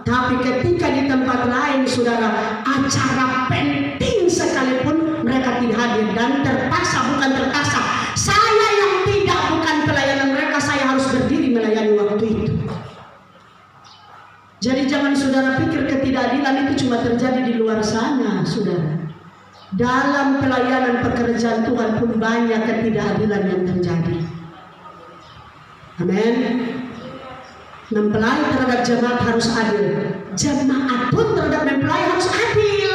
Tapi ketika di tempat lain saudara, acara penting sekalipun mereka tidak hadir. Dan terpaksa, bukan terpaksa, saya yang tidak, bukan pelayanan mereka, saya harus berdiri melayani waktu itu. Jadi jangan saudara pikir ketidakadilan itu cuma terjadi di luar sana, saudara. Dalam pelayanan pekerjaan Tuhan pun banyak ketidakadilan yang terjadi. Amin. Mempelai terhadap jemaat harus adil. Jemaat pun terhadap mempelai harus adil.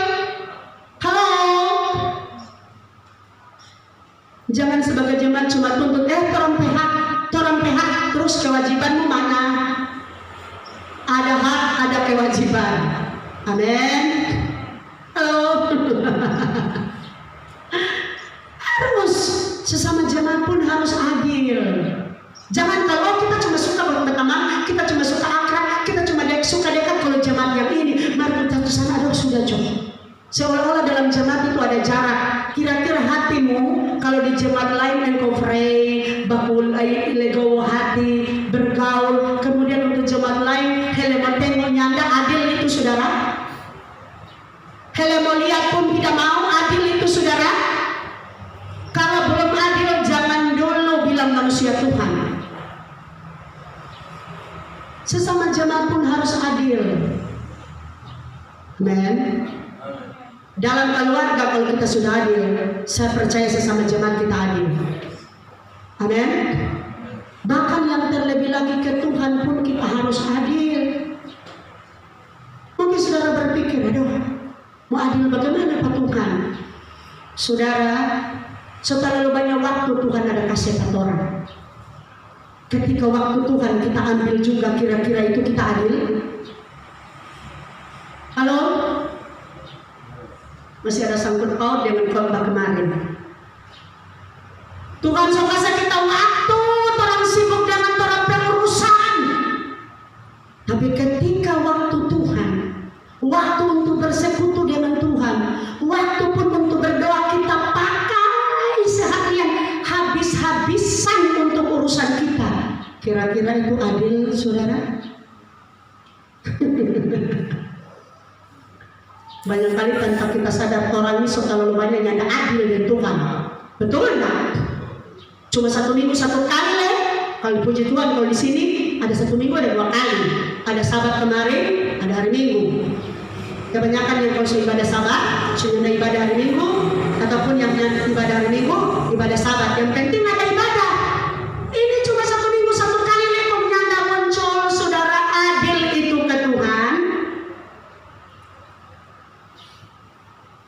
Halo. Jangan sebagai jemaat cuma tuntut, torong pihak, terus kewajibanmu mana? Ada hak, ada kewajiban. Amin. Halo. Harus sesama jemaat pun harus adil. Jangan kalau kita cuma suka berteman, kita cuma suka akrab, kita cuma suka dekat kalau jemaat yang ini, mari kita ke sana, aduh sudah cukup. Seolah-olah dalam jemaat itu ada jarak. Kira-kira hatimu kalau di jemaat lain engkau pray, bakul lego hati, bergaul, kemudian untuk jemaat lain helemo tengok nyanda, adil itu saudara? Helemo lihat pun tidak mau, adil itu saudara? Kalau belum adil jangan dulu bilang manusia Tuhan. Sesama jemaat pun harus adil. Amen. Dalam keluarga kalau kita sudah adil, saya percaya sesama jemaat kita adil. Amin. Bahkan yang terlebih lagi ke Tuhan pun kita harus adil. Mungkin saudara berpikir, aduh, mau adil bagaimana Pak Tuhan? Saudara, setelah banyak waktu Tuhan ada kasih satu orang. Ketika waktu Tuhan kita ambil juga, kira-kira itu kita adil? Halo? Masih ada sangkut paut dengan khotbah kemarin. Tuhan so kasih kita waktu, orang sibuk dengan orang pengurusan. Tapi ketika waktu Tuhan, waktu untuk bersekutu dengan Tuhan, waktu pun untuk berdoa, kita pakai seharian habis-habisan untuk urusan kita. Kira-kira itu adil, saudara? Banyak kali tanpa kita sadar orang ini terlalu banyak yang ada adil dengan Tuhan. Betul nggak? Cuma 1 minggu 1 kali lah. Kalau puji Tuhan kalau di sini ada 1 minggu ada 2 kali. Ada Sabat kemarin, ada hari Minggu. Kebanyakan yang kalau ibadah Sabat, sudah ibadah hari Minggu, ataupun yang ibadah hari Minggu, ibadah Sabat. Yang penting ada ibadah. Ini cuma 1 minggu 1 kali lekom nyanda muncul, saudara, adil itu ke Tuhan.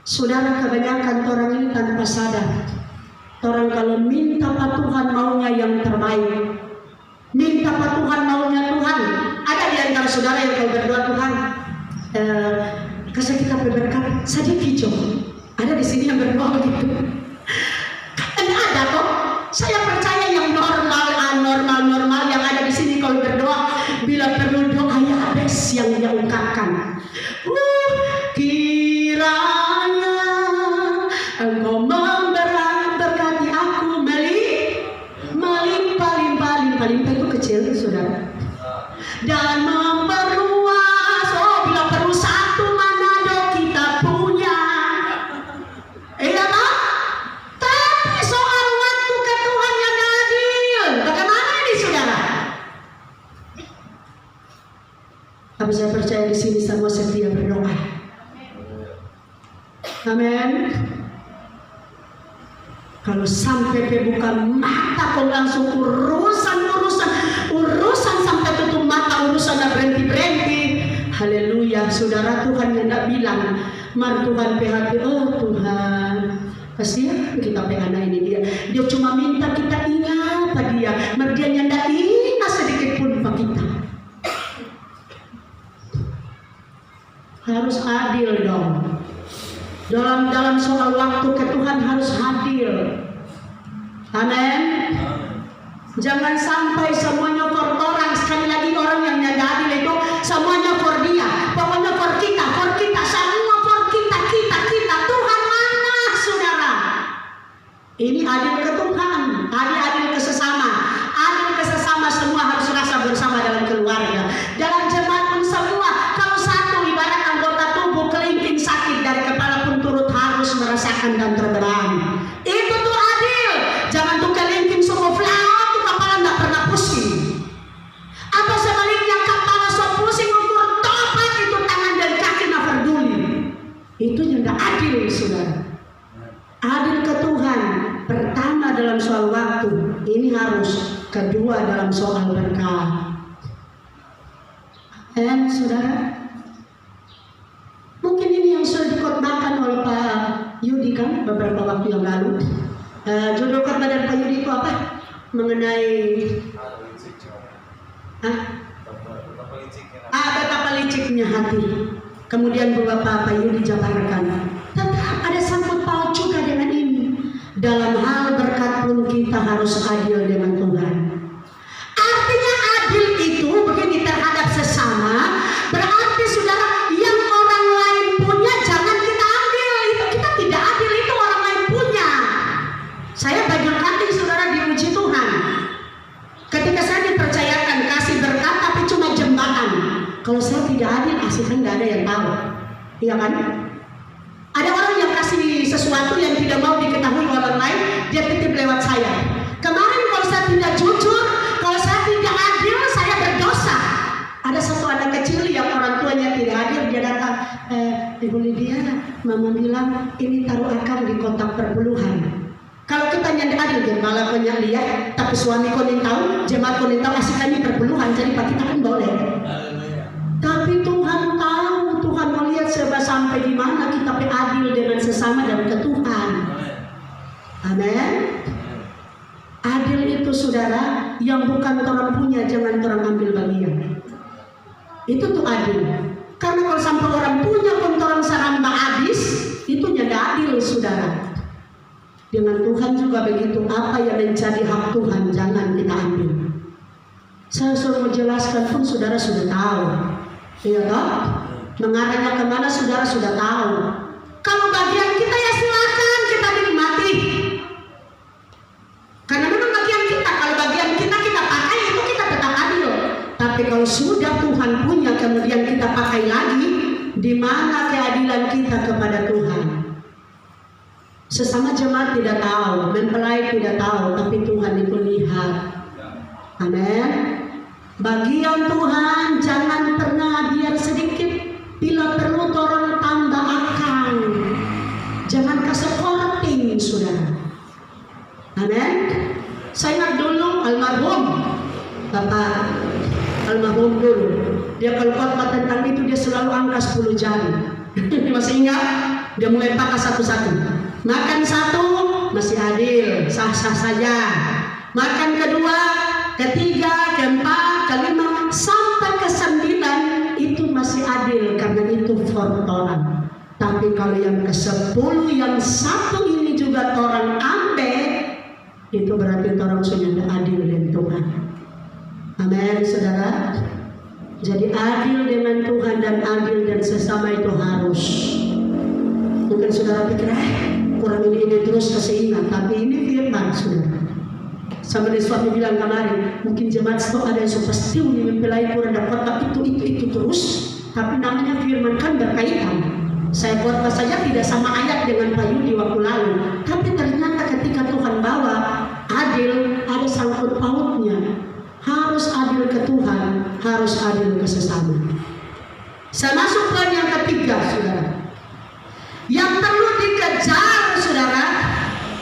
Saudara, kebanyakan orang ini tanpa sadar. Orang kalau minta Pak Tuhan maunya yang terbaik. Minta Pak Tuhan maunya Tuhan. Ada di antara saudara yang kalau berdoa Tuhan, kasih kita berberkat saja hijau. Ada di sini yang berdoa begitu. Kan ada toh. Saya percaya yang normal yang ada di sini kalau berdoa, bila perlu doa ya habis yang dia ungkapkan. Kiranya Engkau memberkati aku melimpah itu kecil saudara, dan memperluas. Bila perlu satu Manado kita punya, iya kan? Tapi soal waktu ke Tuhan yang adil, bagaimana ini saudara? Tapi saya percaya di sini semua setia berdoa. Amin. Kalau sampai buka mata kau langsung urusan sampai tutup mata, urusan berhenti. Haleluya, saudara. Tuhan yang tidak bilang, mar Tuhan PHP, oh Tuhan, kasihan kita PHP ini dia cuma minta kita ingat pada dia, mar dia yang tidak ingat sedikit pun pada kita. Harus adil dong. Dalam soal waktu ke Tuhan harus hadir. Amin. Jangan sampai semuanya for orang. Sekali lagi orang yang nyada adil itu semuanya for dia. Pokoknya for kita, semua for kita. Tuhan mana saudara? Ini adil ke Tuhan, adil ke sesama. Adil ke sesama, semua harus rasa bersama dalam keluarga. Dalam jemaat pun semua. Kalau satu ibarat anggota tubuh kelingking sakit dari kepala pun turut harus merasakan dan terberang. Itu tuh adil. Jangan tuh kelingking semua flat, tuh kepala nggak pernah pusing. Atau sebaliknya kepala so pusing ukur topat itu tangan dan kaki nggak peduli. Itu yang nggak adil saudara. Adil ke Tuhan. Pertama dalam soal waktu, ini harus. Kedua dalam soal berkah. Saudara, mungkin ini yang sudah dikotbahkan oleh Pak Yudi kan beberapa waktu yang lalu. Judul khotbah dari Pak Yudi itu apa? Mengenai betapa liciknya hati. Kemudian Bapak Pak Yudi jabarkan. Tetap ada sangkut paut juga dengan ini. Dalam hal berkat pun kita harus adil dengan Tuhan. Artinya adil itu begini terhadap sesama. Berarti saudara, yang orang lain punya jangan kita ambil. Itu kita tidak adil, itu orang lain punya. Saya banyak kali saudara diuji Tuhan. Ketika saya dipercayakan kasih berkat tapi cuma jembatan. Kalau saya tidak adil, aslinya tidak ada yang tahu. Iya kan? Ada orang yang kasih sesuatu yang tidak mau diketahui orang lain, dia titip lewat saya. Kemarin kalau saya tidak jujur, kalau saya tidak adil, saya berdosa. Ada satu anak kecil yang orang tuanya tidak adil, dia datang, Ibu Lydia, Mama bilang ini taruh akar di kotak perpuluhan. Kalau kita yang adil, dia malah banyak lihat, tapi suami kau tahu, jemaat kau tahu, asik kami perpuluhan, jadi Pak kita kan boleh. Tapi Tuhan tahu, Tuhan melihat serba sampai di mana kita adil dengan sesama dan ke Tuhan. Amin. Adil itu saudara, yang bukan orang punya jangan orang ambil bagian. Itu tuh adil. Karena kalau sampai orang punya pun orang saramba habis, itu nyada adil saudara. Dengan Tuhan juga begitu, apa yang menjadi hak Tuhan jangan kita ambil. Saya suruh menjelaskan pun saudara sudah tahu. Iya toh? Mengarahnya kemana saudara sudah tahu. Kalau bagian kita ya silakan kita nikmati. Karena memang bagian kita, kalau bagian kita pakai itu kita tetap adil. Tapi kalau sudah Tuhan punya kemudian kita pakai lagi, di mana keadilan kita kepada Tuhan? Sesama jemaat tidak tahu, mempelai tidak tahu, tapi Tuhan itu lihat. Amin. Bagian Tuhan jangan pernah biar sedikit, bila perlu orang tambah akan. Jangan kasih korting saudara. Amin. Saya ingat dulu almarhum Bapak almarhum dulu, dia kalau khotbah tentang itu dia selalu angkat 10 jari. Masih ingat? Dia mulai pakai satu-satu. Makan satu masih adil, sah-sah saja. Makan kedua, ketiga, keempat, kelima, sampai ke-9 itu masih adil karena itu for orang. Tapi kalau yang ke-10 yang satu ini juga orang ambil, itu berarti orang sudah adil dengan Tuhan. Amin, saudara. Jadi adil dengan Tuhan dan adil dan sesama itu harus. Mungkin saudara pikir, kurang ini terus kasih ingat, tapi ini firman, saudara. Sama dia suami bilang kemarin, mungkin jemaat itu ada yang pasti mempelai kurang dapat itu terus, tapi namanya firman kan berkaitan. Saya buat saja tidak sama ayat dengan Pak Yudi waktu lalu, tapi ternyata ketika Tuhan bawa adil ada sangkut pautnya. Harus adil ke Tuhan, harus adil ke sesama. Saya masuk poin yang ketiga, saudara. Yang perlu dikejar, saudara,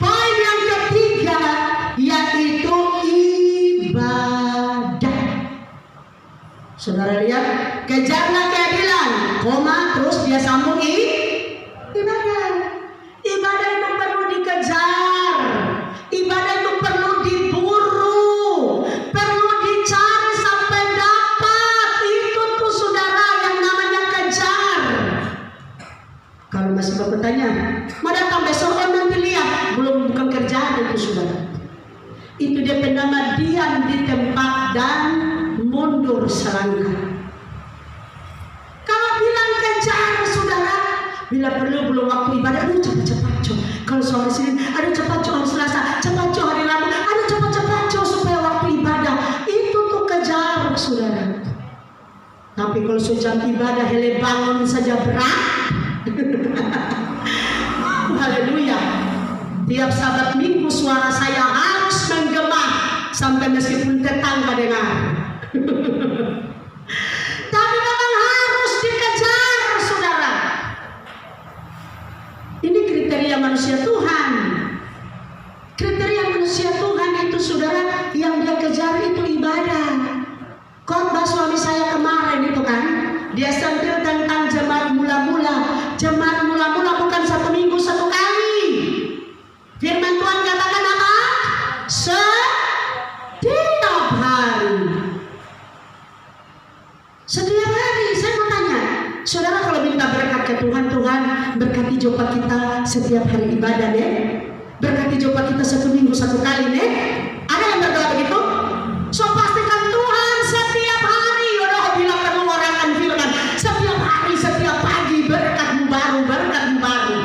poin yang ketiga yaitu ibadah. Saudara lihat, kejarlah keadilan, terus dia sambung ibadah. Ibadah itu perlu dikejar, ibadah itu perlu diburu, perlu dicari sampai dapat. Itu tuh saudara yang namanya kejar. Kalau masih bapak tanya, mau datang besok nanti lihat, bukan kerjaan itu saudara. Itu dia penama diam di tempat dan mundur selangkah. Kalau bilang kejar saudara, bila perlu belum waktu ibadah, aduh cepat-cepat co. Kalau soal Senin, aduh cepat co hari Selasa, cepat co hari Rabu, aduh cepat-cepat co supaya waktu ibadah. Itu tuh kejar saudara. Tapi kalau sejam ibadah hele bangun saja berat. Haleluya. Tiap Sabat Minggu suara saya harus menggema sampai meskipun tetangga dengar. Tapi memang harus dikejar, saudara. Ini kriteria manusia Tuhan. Kriteria manusia Tuhan itu, saudara, yang dia kejar itu ibadah. Khotbah suami saya kemarin itu kan, dia sentil tentang jemaat mula-mula. Jemaat mula-mula bukan 1 minggu 1 kali. Firman Tuhan katakan apa? Setiap hari. Setiap hari. Saya mau tanya, saudara kalau minta berkat ke Tuhan, Tuhan berkati jumpa kita setiap hari ibadah deh. Berkati jumpa kita 1 minggu 1 kali deh. Ada yang berdoa begitu? So pastikan Tuhan setiap hari. Udah bila perlu orang firman, setiap hari, setiap pagi berkatmu baru, berkatmu baru.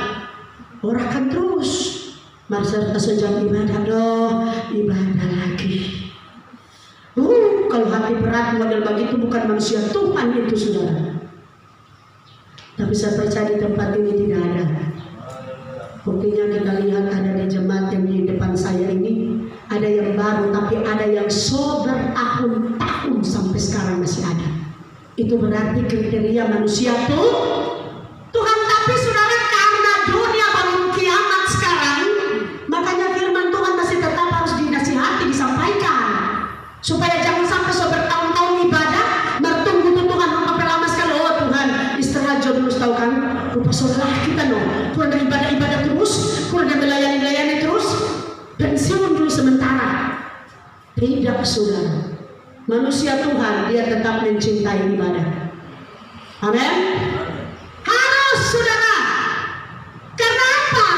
Orakan terus. Masa sejam ibadah doh, ibadah lagi. Kalau hati berat model begitu bukan manusia Tuhan itu saudara. Tapi saya percaya di tempat ini tidak ada. Buktinya kita lihat ada di jemaat yang di depan saya ini, ada yang baru tapi ada yang bertahun-tahun sampai sekarang masih ada. Itu berarti kriteria manusia Tuhan. Tapi saudara, karena dunia baru kiamat sekarang, makanya firman Tuhan masih tetap harus dinasihati, disampaikan, supaya jangan sampai bertahun-tahun ibadah, bertunggu Tuhan sampai lama sekali. Oh Tuhan, istirahat dulu, tahu kan? Rupa saudara kita kurang dari ibadah terus, kurang dari melayani terus, pensiun dulu sementara. Tidak saudara, manusia Tuhan dia tetap mencintai ibadah. Amin. Harus saudara. Karena apa?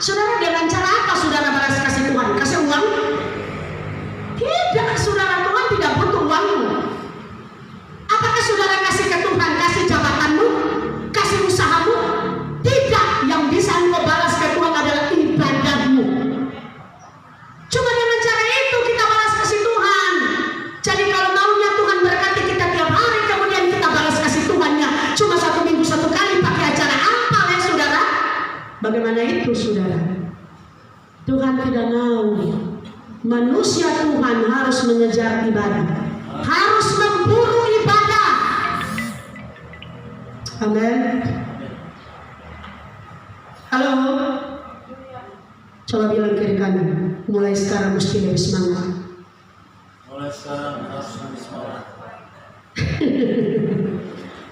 Saudara, dengan cara apa saudara balas kasih Tuhan? Kasih uang? Tidak saudara, Tuhan tidak butuh uangmu. Apakah saudara kasih ke Tuhan, kasih jabatanmu, kasih usahamu? Tidak. Yang bisa engkau balas ke Tuhan adalah ibadahmu. Cuma dengan cara itu kita balas kasih Tuhan. Jadi kalau maunya Tuhan berkati kita tiap hari, kemudian kita balas kasih Tuhannya cuma 1 minggu 1 kali pakai acara apa ya saudara? Bagaimana itu saudara? Tuhan tidak mau. Manusia Tuhan harus mengejar ibadah, harus memburu ibadah. Amin. Halo. Coba bilang kiri kanan. Mulai sekarang mesti lebih semangat. Mulai sekarang harus lebih semangat.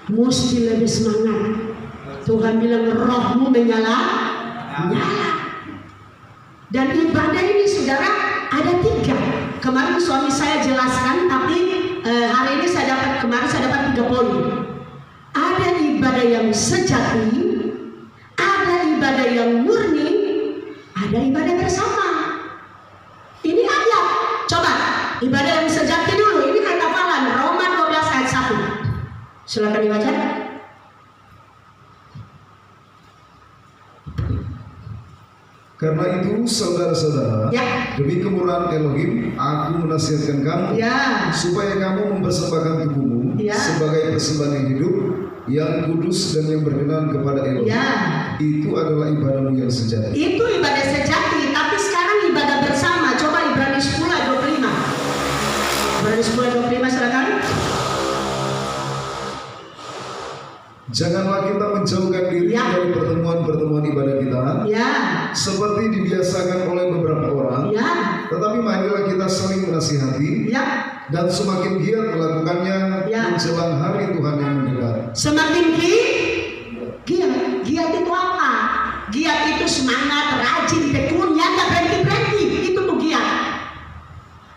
Mesti lebih semangat. Tuhan bilang rohmu menyala. Dan ibadah ini saudara ada 3. Kemarin suami saya jelaskan, tapi hari ini kemarin saya dapat 3 poin. Ada ibadah yang sejati, ada ibadah yang murni, ada ibadah bersama. Ini ayat. Coba ibadah yang sejati dulu. Ini kata hafalan Roma 12 ayat 1. Silakan dibaca. Karena itu saudara-saudara, Ya. demi kemurahan Elohim, aku menasihatkan kamu Ya. supaya kamu mempersembahkan tubuhmu Ya. sebagai persembahan yang hidup, yang kudus dan yang berkenan kepada Elohim. Ya. Itu adalah ibadahmu yang sejati. Itu ibadah sejati, tapi sekarang ibadah bersama. Coba Ibrani 10 ayat 25. Ibrani 10 ayat 25 silakan. Janganlah kita menjauhkan diri Ya. dari pertemuan-pertemuan ibadah kita, Ya. seperti dibiasakan oleh beberapa orang, Ya. tetapi marilah kita saling menasihati, Ya. dan semakin giat melakukannya Ya. menjelang hari Tuhan yang mendekat. Semakin giat. Giat itu apa? Giat itu semangat, rajin, tekun, nyata, berhenti. Itu tuh giat.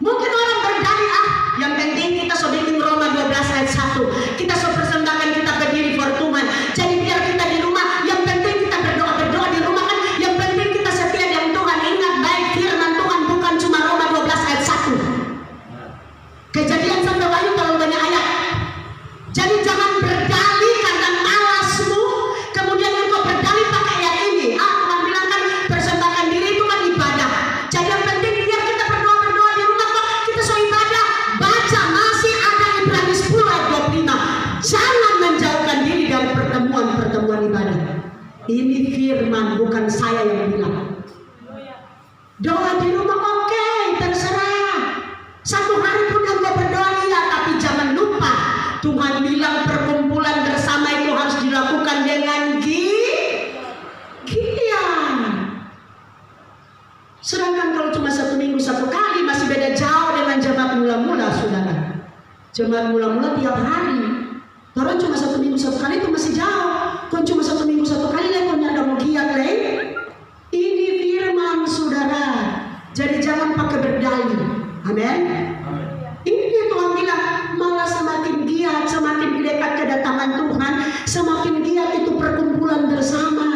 Mungkin orang berdalih, yang penting kita so bikin Roma 12 ayat 1. Kita so persembahkan, kita berdiri for Tuhan. Jadi biar kita di rumah, yang penting kita berdoa di rumah kan. Yang penting kita setia dengan Tuhan. Ingat baik firman Tuhan bukan cuma Roma 12 ayat 1. Kejadian sampai Wahyu terlalu banyak ayat. Jadi jangan berdalih karena malasmu, kemudian engkau berdalih pakai ayat ini. Tuhan bilang kan persembahkan diri itu kan ibadah. Jadi yang penting biar kita berdoa di rumah kok kita so ibadah. Baca masih ada Ibrani 10 ayat 25. Jangan menjauhkan diri dari pertemuan ibadah. Ini firman bukan saya yang bilang. Doa di rumah oke, terserah. Satu hari pun engkau berdoa iya, tapi jangan lupa Tuhan bilang perkumpulan bersama itu harus dilakukan dengan giat. Sedangkan kalau cuma 1 minggu 1 kali masih beda jauh dengan jemaat mula-mula, saudara. Jemaat mula-mula tiap hari. Orang cuma 1 minggu 1 kali itu masih jauh. Kau cuma 1 minggu 1 kali lah kau ada mau giat lah. Ini firman saudara. Jadi jangan pakai berdalih. Amin. Ini Tuhan bilang malah semakin giat, semakin dekat kedatangan Tuhan, semakin giat itu perkumpulan bersama,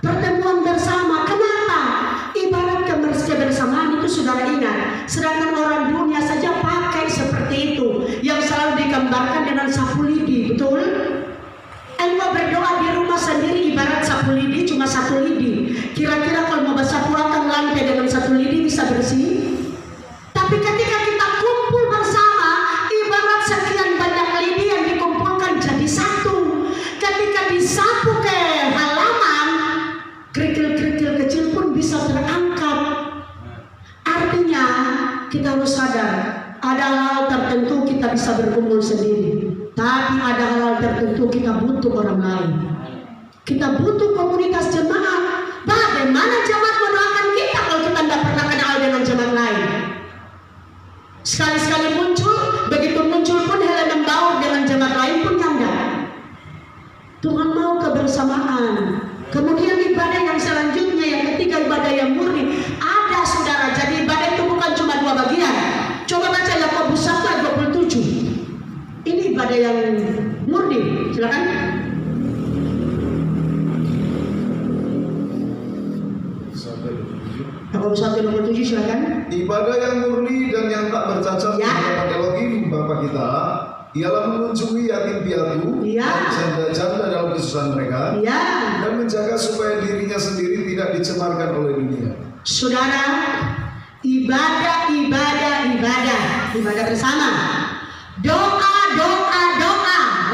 pertemuan bersama. Kenapa? Ibarat kebersamaan itu saudara ingat. Sedangkan orang dunia saja pakai seperti itu, yang selalu digambarkan dengan sapu lidi, betul? Engkau berdoa di rumah sendiri ibarat sapu lidi, cuma 1 lidi. Kira-kira kalau mau sapu akan lantai dengan 1 lidi bisa bersih? Tapi ketika kita kumpul bersama, ibarat sekian banyak lidi yang dikumpulkan jadi 1. Ketika disapu ke halaman, kerikil-kerikil kecil pun bisa terangkat. Artinya kita harus sadar, ada hal tertentu kita bisa berkumpul sendiri, tapi ada hal tertentu kita butuh orang lain. Kita butuh komunitas jemaat. Bagaimana jemaat mendoakan kita kalau kita tidak pernah kenal dengan jemaat lain? Sekali-sekali muncul, begitu muncul pun Helen membaur dengan jemaat lain pun nyanda. Tuhan mau kebersamaan. Kemudian ibadah yang selanjutnya, yang ketiga ibadah yang murni. Ada saudara, jadi ibadah itu bukan cuma 2 bagian. Coba baca Yakobus 1 ayat 27. Ini ibadah yang murni. Silakan. Yakobus 1 ayat 27 silakan. Ibadah yang murni dan yang tak bercacat di Ya. hadapan Elohim Bapa kita ialah mengunjungi yatim piatu Ya. dan janda-janda dalam kesusahan mereka, Ya. dan menjaga supaya dirinya sendiri tidak dicemarkan oleh dunia. Saudara, ibadah bersama. Doa.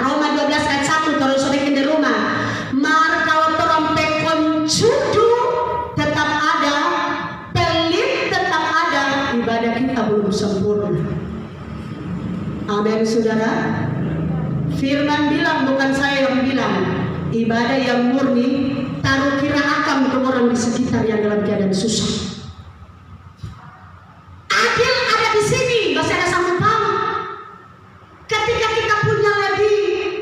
Roma 12 ayat 1 terus bikin di rumah. Markau trompet koncudu tetap ada, pelit tetap ada. Ibadah kita belum sempurna. Amin saudara. Firman bilang, bukan saya yang bilang. Ibadah yang murni, taruh kira akam ke orang di sekitar yang dalam keadaan susah. Adil ada di sini, masih ada sangkut paut. Ketika kita punya lebih,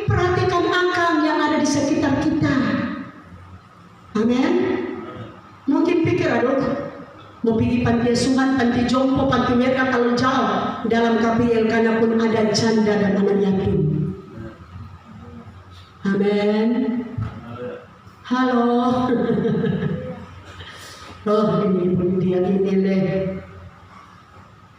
perhatikan akam yang ada di sekitar kita. Amin. Mungkin pikir, aduh, mau pergi panti asuhan, panti jompo, panti mereka kalau jauh. Dalam KPL karena pun ada janda dan anak yatim. Amin. Halo. Oh, ini pun dia ini.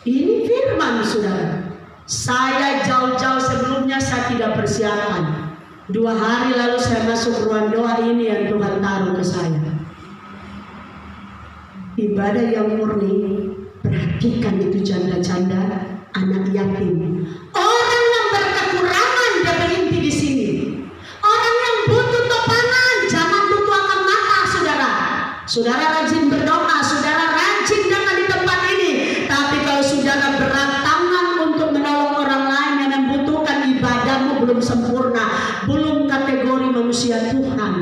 Ini firman, saudara. Saya jauh-jauh sebelumnya saya tidak persiapan. 2 hari lalu saya masuk ruang doa ini yang Tuhan taruh ke saya. Ibadah yang murni, perhatikan itu janda-janda, anak yatim. Orang yang berkekurangan dia berhenti di sini. Orang yang butuh topangan, jangan bertuangkan mata, saudara. Saudara rajin berdoa, saudara rajin datang di tempat ini. Tapi kalau saudara berat tangan untuk menolong orang lain yang membutuhkan, ibadahmu belum sempurna, belum kategori manusia Tuhan.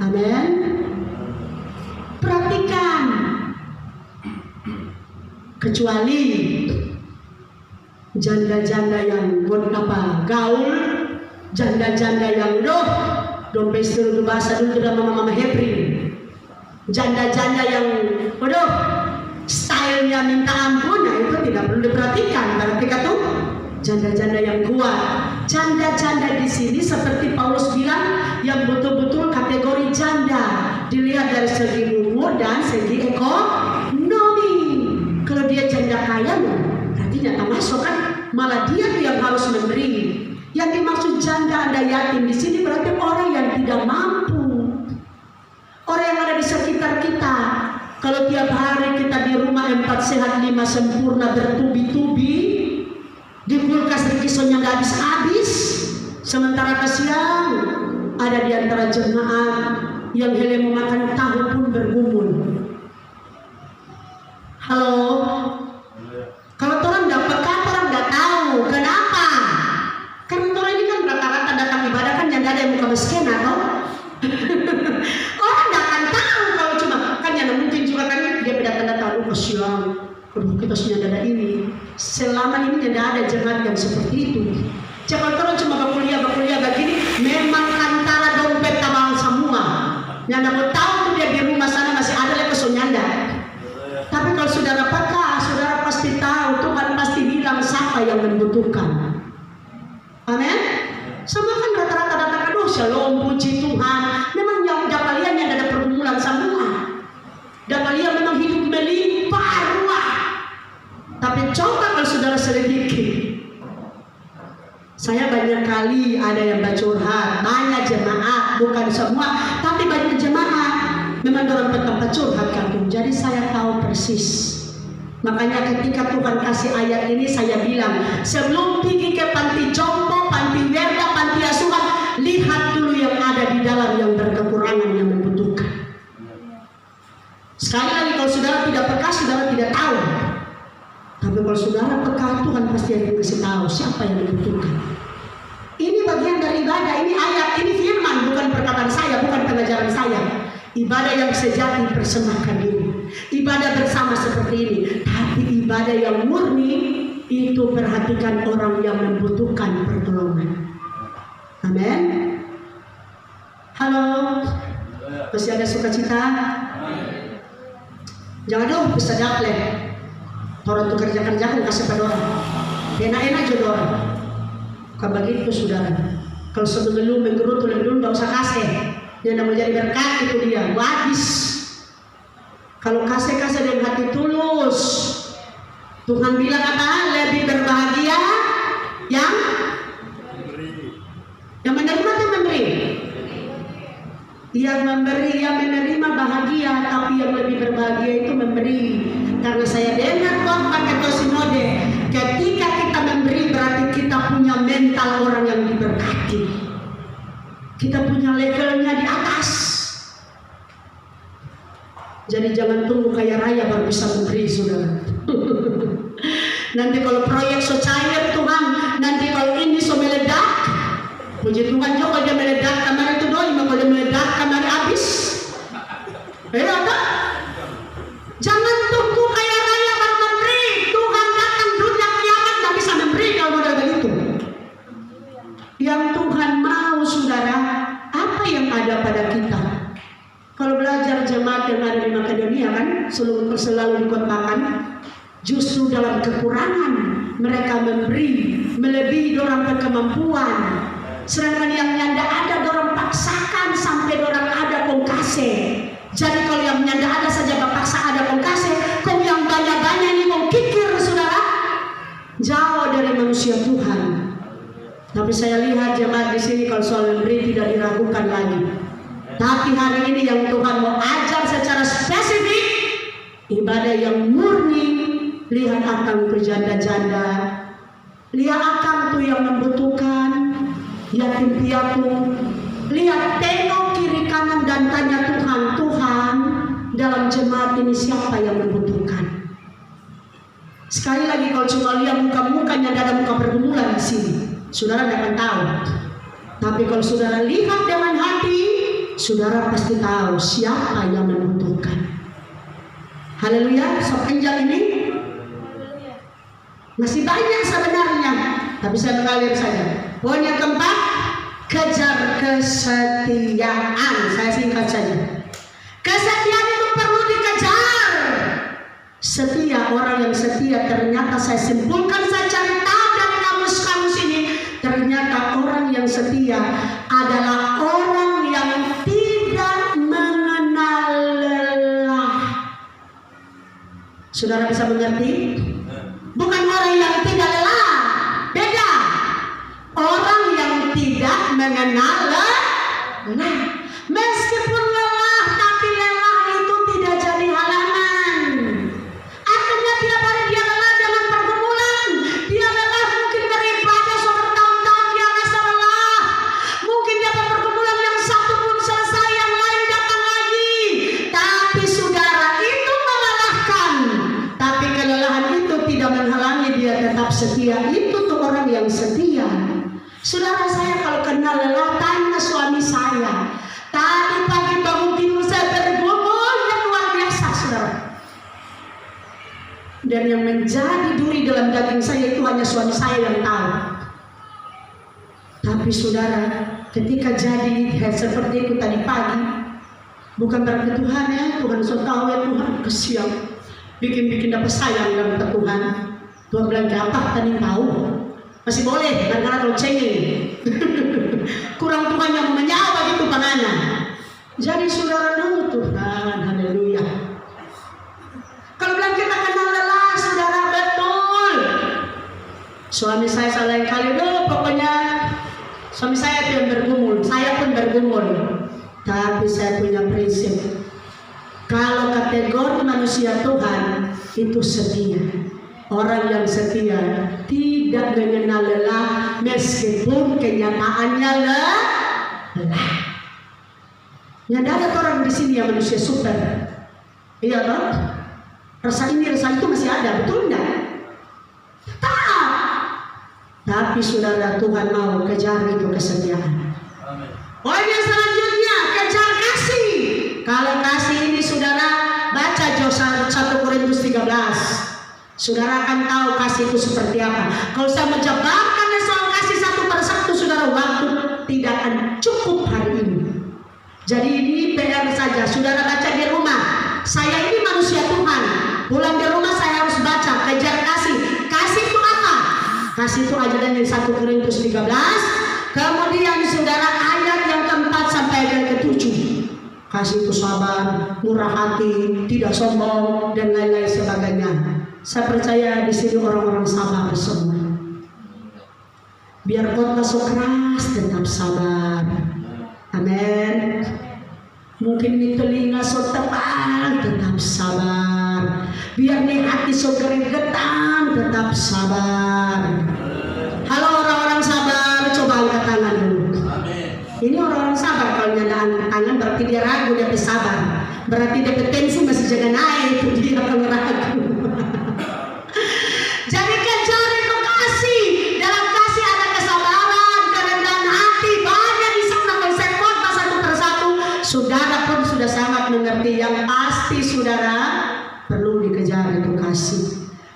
Amin. Perhatikan, kecuali janda-janda yang gaul, janda-janda yang dompet seluruh bahasa dulu sudah mama Hebri, janda-janda yang stylenya minta ampun, nah itu tidak perlu diperhatikan. Perhatikan tuh janda-janda yang kuat. Janda-janda di sini seperti Paulus bilang yang betul-betul kategori janda dilihat dari segi umur dan segi ekonomi. Kalau dia janda kaya, berarti nyata masuk kan, malah dia tuh yang harus memberi. Yang dimaksud janda anda yatim di sini berarti orang yang tidak mampu, orang yang ada di sekitar kita. Kalau tiap hari kita di rumah 4 sehat 5 sempurna bertubi-tubi, di kulkas rikisonya nggak habis-habis, sementara kesiang ada di antara jemaat yang hele memakan tahu pun bergumul. Halo, kalau orang nggak peka, orang nggak tahu kenapa. Karena orang ini kan rata-rata datang ibadah kan yang ada yang muka mesken atau orang nggak akan tahu kalau cuma kan yang mungkin juga kan dia datang kesiang. Kita sudah ada ini. Selama ini tidak ada jemaat yang seperti itu. Jangan kalau cuma berkuliah begini, memang antara dompet tabang semua. Yang mau tahu tuh dia di rumah sana masih ada lagi kesunyanda. Tapi kalau saudara peka, saudara pasti tahu Tuhan pasti bilang siapa yang membutuhkan. Amin. Semua kan rata-rata datang aduh shalom puji Tuhan. Memang yang kalian yang ada pergumulan semua. Dan kalian memang hidup melimpah ruah. Tapi coba kalau saudara selidiki, saya banyak kali ada yang curhat, banyak jemaat, bukan semua, tapi banyak jemaat memang dalam tempat curhat kan. Jadi saya tahu persis. Makanya ketika Tuhan kasih ayat ini saya bilang, sebelum pergi ke panti jompo, panti werda, panti asuhan, lihat dulu yang ada di dalam yang berkekurangan, yang membutuhkan. Sekali lagi kalau saudara tidak peka, saudara tidak tahu. Tapi kalau saudara peka, Tuhan pasti akan kasih tahu siapa yang dibutuhkan. Ini bagian dari ibadah, ini ayat, ini firman, bukan perkataan saya, bukan pengajaran saya. Ibadah yang sejati persembahkan diri, ibadah bersama seperti ini. Tapi ibadah yang murni itu perhatikan orang yang membutuhkan pertolongan. Amin. Halo, masih ada sukacita? Jangan dong bisa dapleh. Orang tuh kerja-kerja kan kasih pada orang. Enak-enak jodoh orang. Bukan begitu saudara. Kalau sebelum menggerutu lebih dulu nggak usah kasih. Dia mau jadi berkat itu dia. Habis. Kalau kasih dengan hati tulus. Tuhan bilang apa? Lebih berbahagia yang menerima atau memberi. Yang memberi, yang menerima bahagia, tapi yang lebih berbahagia itu memberi. Karena saya dengar khotbah ketua sinode, ketika kita memberi berarti kita punya mental orang yang diberkati. Kita punya levelnya di atas. Jadi jangan tunggu kaya raya baru bisa memberi, saudara. Nanti kalau proyek so cair Tuhan, nanti kalau ini so meledak, puji Tuhan juga dia meledak kamar itu doi, kalau dia meledak kamar habis. Ada? Jangan tunggu kaya raya baru memberi. Tuhan datang dunia kiamat nggak bisa memberi kalau model begitu. Yang Tuhan mau saudara, apa yang ada ada pada kita. Kalau belajar jemaat yang ada di Makedonia kan selalu dikotbahkan, justru dalam kekurangan mereka memberi melebihi dorang berkemampuan. Sedangkan yang nyanda ada dorang paksakan sampai dorang ada kongkase. Jadi kalau yang nyanda ada saja paksa ada kongkase, kok yang banyak-banyak ini mau kikir saudara, jauh dari manusia Tuhan. Tapi saya lihat jemaat di sini kalau soal memberi tidak diragukan lagi. Tapi hari ini yang Tuhan mau ajar secara spesifik, ibadah yang murni. Lihat akan tuh janda-janda, lihat akan tuh yang membutuhkan, yatim piatu. Lihat tengok kiri kanan dan tanya Tuhan, dalam jemaat ini siapa yang membutuhkan? Sekali lagi kalau cuma lihat muka-mukanya, tidak ada muka pergumulan di sini, saudara tidak akan tahu. Tapi kalau saudara lihat dengan hati, saudara pasti tahu siapa yang membutuhkan. Haleluya, sok Injil ini masih banyak sebenarnya, tapi saya mengalir saja. Poin yang keempat, kejar kesetiaan. Saya singkat saja. Kesetiaan itu perlu dikejar. Setia, orang yang setia ternyata saya simpulkan, saya cari tahu dari kamus-kamus ini, ternyata orang yang setia adalah orang yang tidak mengenal lelah. Saudara bisa mengerti? Bukan orang yang tidak lelah, beda. Orang yang tidak mengenal lelah. Meskipun lelah, tapi lelah itu tidak jadi halangan. Artinya tiap hari dia lelah dengan pergumulan, dia lelah mungkin beribadah bertahun-tahun, dia rasa lelah. Mungkin dia pergumulan yang satu belum selesai, yang lain datang lagi. Tapi saudara, itu melelahkan. Tapi kelelahan itu tidak menghalangi dia tetap setia. Itu tuh orang yang setia. Saudara, saya kalau kenal lelah, tanya suami saya. Tadi pagi bangun tidur saya bergumul yang luar biasa, saudara. Dan yang menjadi duri dalam daging saya itu hanya suami saya yang tahu. Tapi saudara, ketika jadi seperti itu tadi pagi, bukan berarti Tuhan ya, Tuhan so tahu ya, Tuhan kesian, bikin dapat sayang dalam Tuhan. Tuhan bilang apa tadi tahu? Masih boleh, karena kalau cengeng kurang Tuhan yang menyawa gitu pangannya. Jadi saudara nunggu Tuhan, haleluya. Kalau bilang kita kenal lelah, saudara, betul. Suami saya lain kali, pokoknya suami saya yang bergumul, saya pun bergumul. Tapi saya punya prinsip, kalau kategori manusia Tuhan itu setia. Orang yang setia tidak mengenal lelah, meskipun kenyataannya lelah. Yang ada orang di sini yang manusia super, iya toh? Rasa ini rasa itu masih ada, betul enggak? Tak. Tapi saudara, Tuhan mau kejar itu kesetiaan. Poin yang selanjutnya, kejar kasih. Kalau kasih ini saudara baca 1 Korintus 13. Saudara akan tahu kasih itu seperti apa. Kalau saya menjabarkan soal kasih satu persatu, saudara, waktu tidak akan cukup hari ini. Jadi ini PR saja. Saudara baca di rumah. Saya ini manusia Tuhan. Pulang di rumah saya harus baca, kejar kasih. Kasih itu apa? Kasih itu ajaran dari 1 Korintus 13. Kemudian saudara ayat yang keempat sampai ayat ke-7. Kasih itu sabar, murah hati, tidak sombong, dan lain-lain sebagainya. Saya percaya di sini orang-orang sabar semua. Biar khotbah so keras, tetap sabar. Amin. Mungkin di telinga so tebal, tetap sabar. Biar di hati so keringetan, tetap sabar. Halo orang-orang sabar, coba angkat tangan dulu. Ini orang-orang sabar. Kalau nyadaan tangan berarti dia ragu, dia sabar. Berarti dia tensi masih jaga naik, itu dia akan ragu. Jadi kejar itu kasih. Dalam kasih ada kesabaran, kerendahan hati. Banyak di sana konsep khotbah satu persatu. Saudara pun sudah sangat mengerti. Yang pasti saudara perlu dikejar itu kasih.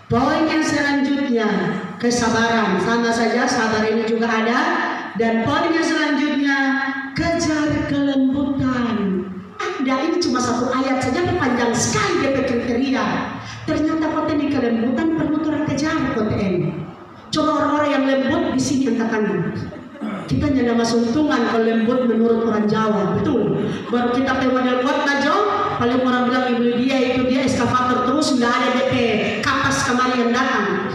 Poin yang selanjutnya, kesabaran. Sama saja, sabar ini juga ada. Dan poin yang selanjutnya, kejar kelembutan. di sini angkat tangan. Kita nyanda masuntungan kalau lembut menurut orang Jawa, betul. Baru kita model kuat najo, paling orang bilang ibu dia itu dia eskavator terus, nggak ada DP kapas kemari yang datang.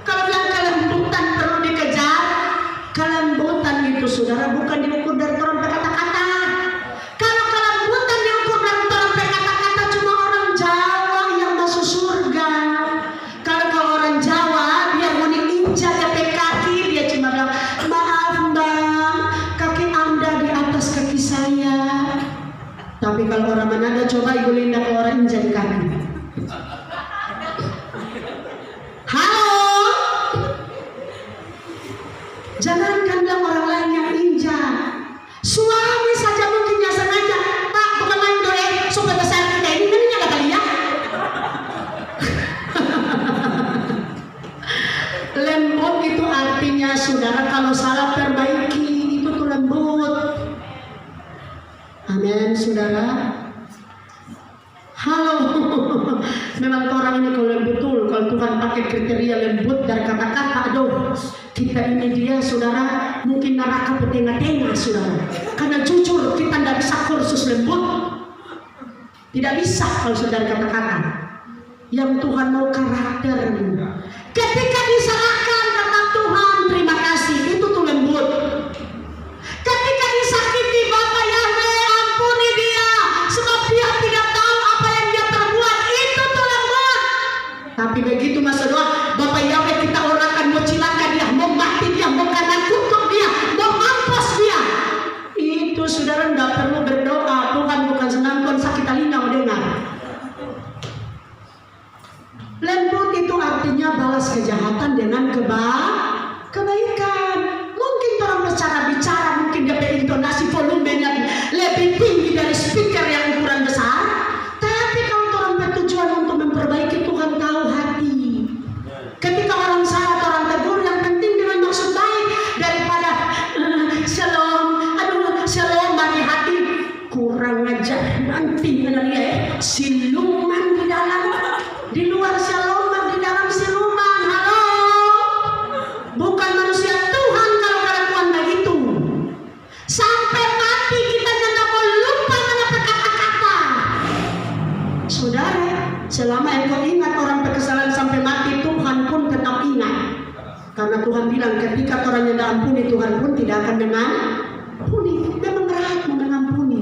Kalau bilang kelembutan perlu dikejar, kelembutan itu saudara bukan diukur dari orang kata-kata. Kalau kelembutan diukur dari orang kata-kata cuma orang Jawa yang masuk surga. Kalau orang Jawa dia mau diinjak DP kaki, dia cuma bilang maaf bang, kaki anda di atas kaki saya. Tapi kalau orang Manado coba ibu Linda ke orang injak di kaki. Halo, jangankan bilang orang lain yang injak, suami saja mungkin yang sengaja. Pak, bukan main doa supaya besar kita ini kan nggak kali ya. Lembut itu artinya saudara kalau salah perbaiki, itu tuh lembut. Amin saudara. Halo, memang orang ini kalau betul, kalau Tuhan pakai kriteria lembut dari kata-kata, aduh, kita ini dia saudara mungkin neraka petengah-tengah saudara. Karena jujur kita tidak bisa kursus lembut, tidak bisa kalau saudara kata-kata. Yang Tuhan mau karakter. Ketika disalahkan kata Tuhan terima kasih, itu tuh lembut. Ketika disakiti Bapak Yahweh ampuni dia, sebab dia tidak tahu apa yang dia perbuat, itu tuh lembut. Tapi begitu masa doa Bapak Yahweh kita orang akan mau cilaka dia, mau mati dia, mau kena kutuk dia, mau mampus dia, itu saudara tidak perlu berdoa. Tuhan bukan senang kon sakit telinga mau dengar. Lembut itu artinya balas kejahatan dengan kebaikan. Mungkin orang secara bicara mungkin dia intonasi volumenya lebih tinggi dari speaker yang ukuran besar, tapi kalau orang bertujuan untuk memperbaiki, Tuhan tahu hati. Ketika orang salah, orang tegur, yang penting dengan maksud baik daripada shalom, aduh shalom bagi hati kurang ajar, nanti ada dia siluman di dalam, di luar shalom, di dalam siluman. Halo, bukan manusia Tuhan kalau kelakuan begitu. Sampai mati kita tidak mau lupa mana kata-kata. Saudara, selama engkau ingat orang berkesalahan sampai mati, Tuhan pun tetap ingat. Karena Tuhan bilang ketika orang yang tidak ampuni, Tuhan pun tidak akan mengampuni. Memang berat mengampuni.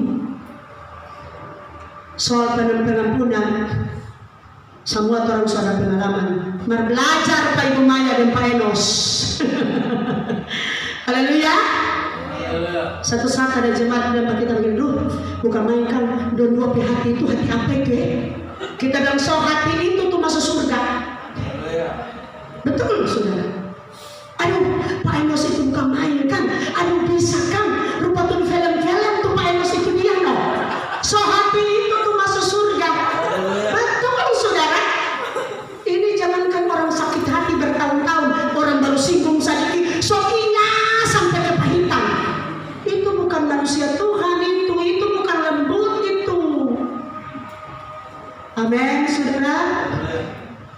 Soal pengampunan, semua orang sudah pengalaman. Mari belajar Pak Ibu Maya dan Pak Enos. Haleluya. Satu saat ada jemaat bilang kita begini, bukan main kan, don dua hati itu hati apa itu ya? Kita bilang so hati itu tuh masuk surga. Betul saudara. Aduh Pak Enos itu bukan main kan, aduh bisa kan, rupa tuh film-film tuh Pak Enos itu dia loh. So hati itu tuh masuk surga. Betul saudara. Ini jangankan orang sakit hati bertahun-tahun, orang baru singgung sedikit, sokinya sampai kepahitan. Itu bukan manusia Tuhan, itu bukan lembut itu. Amin saudara.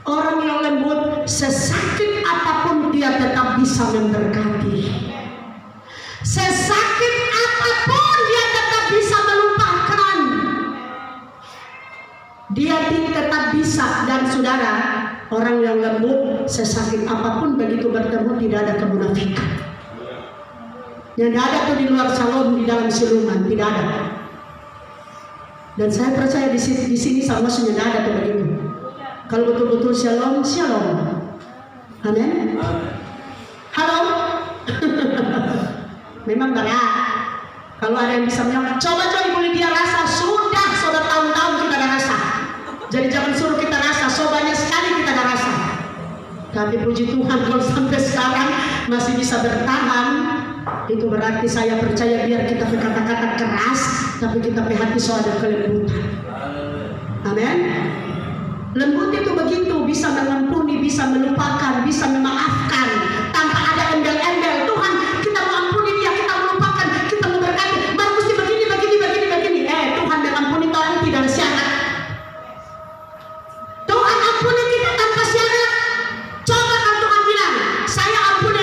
Orang yang lembut sesakit apapun dia tetap bisa memberkati. Sesakit apapun dia tetap bisa melupakan. Dia tetap bisa. Dan saudara, orang yang lembut sesakit apapun begitu bertemu tidak ada kemunafikan. Yang ada tuh di luar salon, di dalam siluman, tidak ada. Dan saya percaya di sini sama sudah ada tuh begitu. Kalau betul-betul shalom, shalom. Amin. Halo. Memang berat. Kalau ada yang bisa bilang, coba Ibu Lydia rasa, sudah tahun-tahun kita ada rasa. Jadi jangan suruh kita rasa, so banyak sekali kita ada rasa. Tapi puji Tuhan kalau sampai sekarang masih bisa bertahan, itu berarti saya percaya biar kita berkata-kata keras, tapi kita hati so ada kelembutan. Amin. Lembut itu begitu, bisa mengampuni, bisa melupakan, bisa memaafkan tanpa ada embel-embel. Tuhan, kita mau ampuni dia, kita melupakan, kita mau berkati, baru mesti begini. Tuhan mengampuni orang tidak ada syarat. Tuhan ampuni kita tanpa syarat. Coba kalau Tuhan bilang, saya ampuni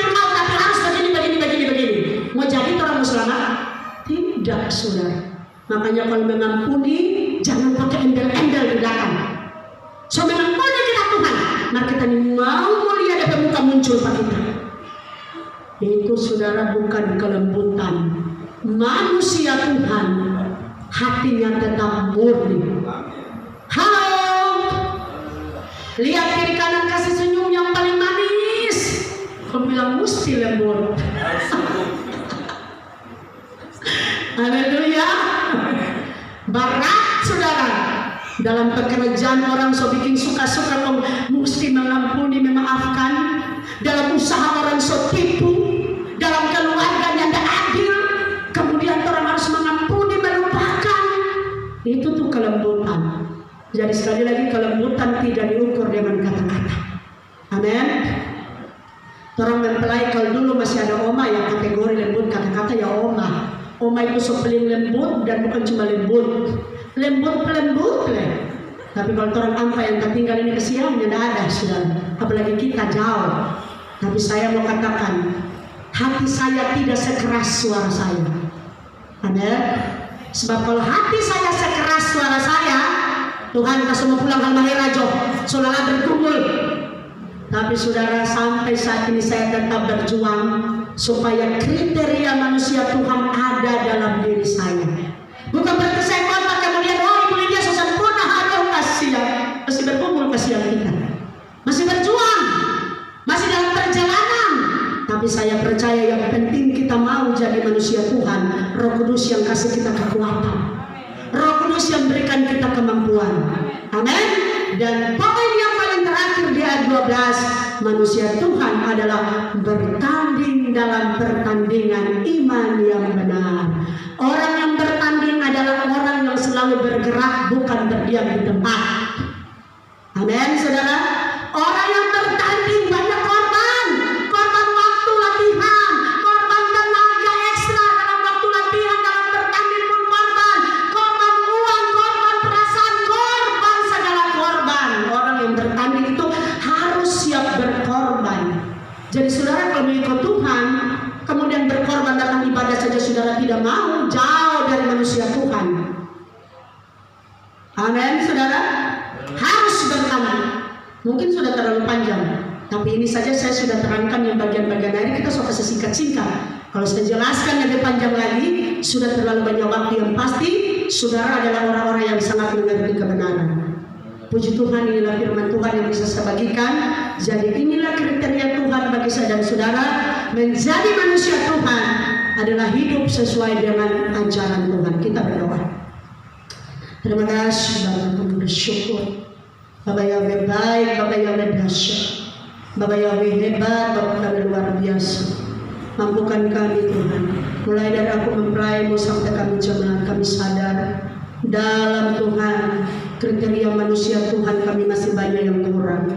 Makanya kalau mengampuni, jangan pakai embel-embel di belakang. So mengampuni kita Tuhan, maka kita mau mulia dari muka muncul Pak kita. Itu saudara bukan kelembutan. Manusia Tuhan, hatinya tetap murni. Halo, lihat kiri kanan, kasih senyum yang paling manis. Kau bilang mesti lembut. Haleluya. Berat saudara. Dalam pekerjaan orang so bikin suka-suka kau mesti mengampuni, memaafkan. Dalam usaha orang so tipu. Dalam keluarga yang tidak adil, kemudian orang harus mengampuni, melupakan. Itu tuh kelembutan. Jadi sekali lagi kelembutan tidak diukur dengan kata-kata. Amin. Orang mempelai kalau dulu masih ada oma yang kategori lembut, kata-kata ya oma. Oma itu so paling lembut dan bukan cuma lembut. Lembut leh. Tapi kalau orang ampa yang tertinggal ini kesian tidak ada sudah. Apalagi kita jauh. Tapi saya mau katakan, hati saya tidak sekeras suara saya. Amin. Sebab kalau hati saya sekeras suara saya, Tuhan kasih mau pulang Halmahera Jo, saudara berkumpul. Tapi saudara, sampai saat ini saya tetap berjuang supaya kriteria manusia Tuhan ada dalam diri saya. Bukan berarti saya kontak kemudian ibu Lydia so sempurna, aduh kasihan. Masih berkumpul kasihan kita, masih berjuang, masih dalam perjalanan. Tapi saya percaya yang penting kita mau jadi manusia Tuhan. Roh Kudus yang kasih kita kekuatan, Roh Kudus yang berikan kita kemampuan. Amin. Dan poin yang paling terakhir di ayat 12, manusia Tuhan adalah bertanding dalam pertandingan iman yang benar. Orang yang bertanding adalah orang yang selalu bergerak, bukan berdiam di tempat. Amin saudara. Orang yang bertanding banyak korban waktu latihan, korban tenaga ekstra dalam waktu latihan, dalam bertanding pun korban uang, korban perasaan, korban segala korban. Orang yang bertanding itu harus siap berkorban. Jadi saudara kalau mengikut Tuhan kemudian berkorban dalam ibadah saja saudara tidak mau, jauh dari manusia Tuhan. Amin saudara. Harus bertanding. Mungkin sudah terlalu panjang, tapi ini saja saya sudah terangkan yang bagian-bagian lain. Kita suka singkat-singkat. Kalau saya jelaskan lebih panjang lagi, sudah terlalu banyak waktu. Yang pasti saudara adalah orang-orang yang sangat mengerti kebenaran. Puji Tuhan, inilah firman Tuhan yang bisa saya bagikan. Jadi inilah kriteria Tuhan bagi saya dan saudara. Menjadi manusia Tuhan adalah hidup sesuai dengan ajaran Tuhan. Kita berdoa. Terima kasih Bapak, kami bersyukur. Bapak Yahweh baik, Bapak Yahweh dahsyat, Bapak Yahweh hebat, Bapak kami luar biasa. Mampukan kami Tuhan, mulai dari aku mempelaimu sampai kami jemaat, kami sadar dalam Tuhan kriteria manusia Tuhan kami masih banyak yang kurang.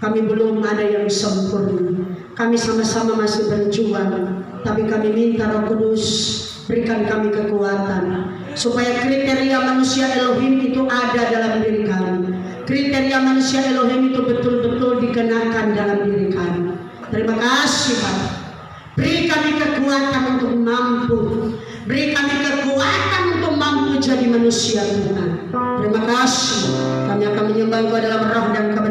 Kami belum ada yang sempurna. Kami sama-sama masih berjuang, tapi kami minta Roh Kudus berikan kami kekuatan supaya kriteria manusia Elohim itu ada dalam diri kami. Kriteria manusia Elohim itu betul-betul dikenakan dalam diri kami. Terima kasih Pak. Beri kami kekuatan untuk mampu. Beri kami kekuatan untuk mampu jadi manusia Tuhan. Terima kasih. Kami akan menyembah Engkau dalam roh dan kebenaran.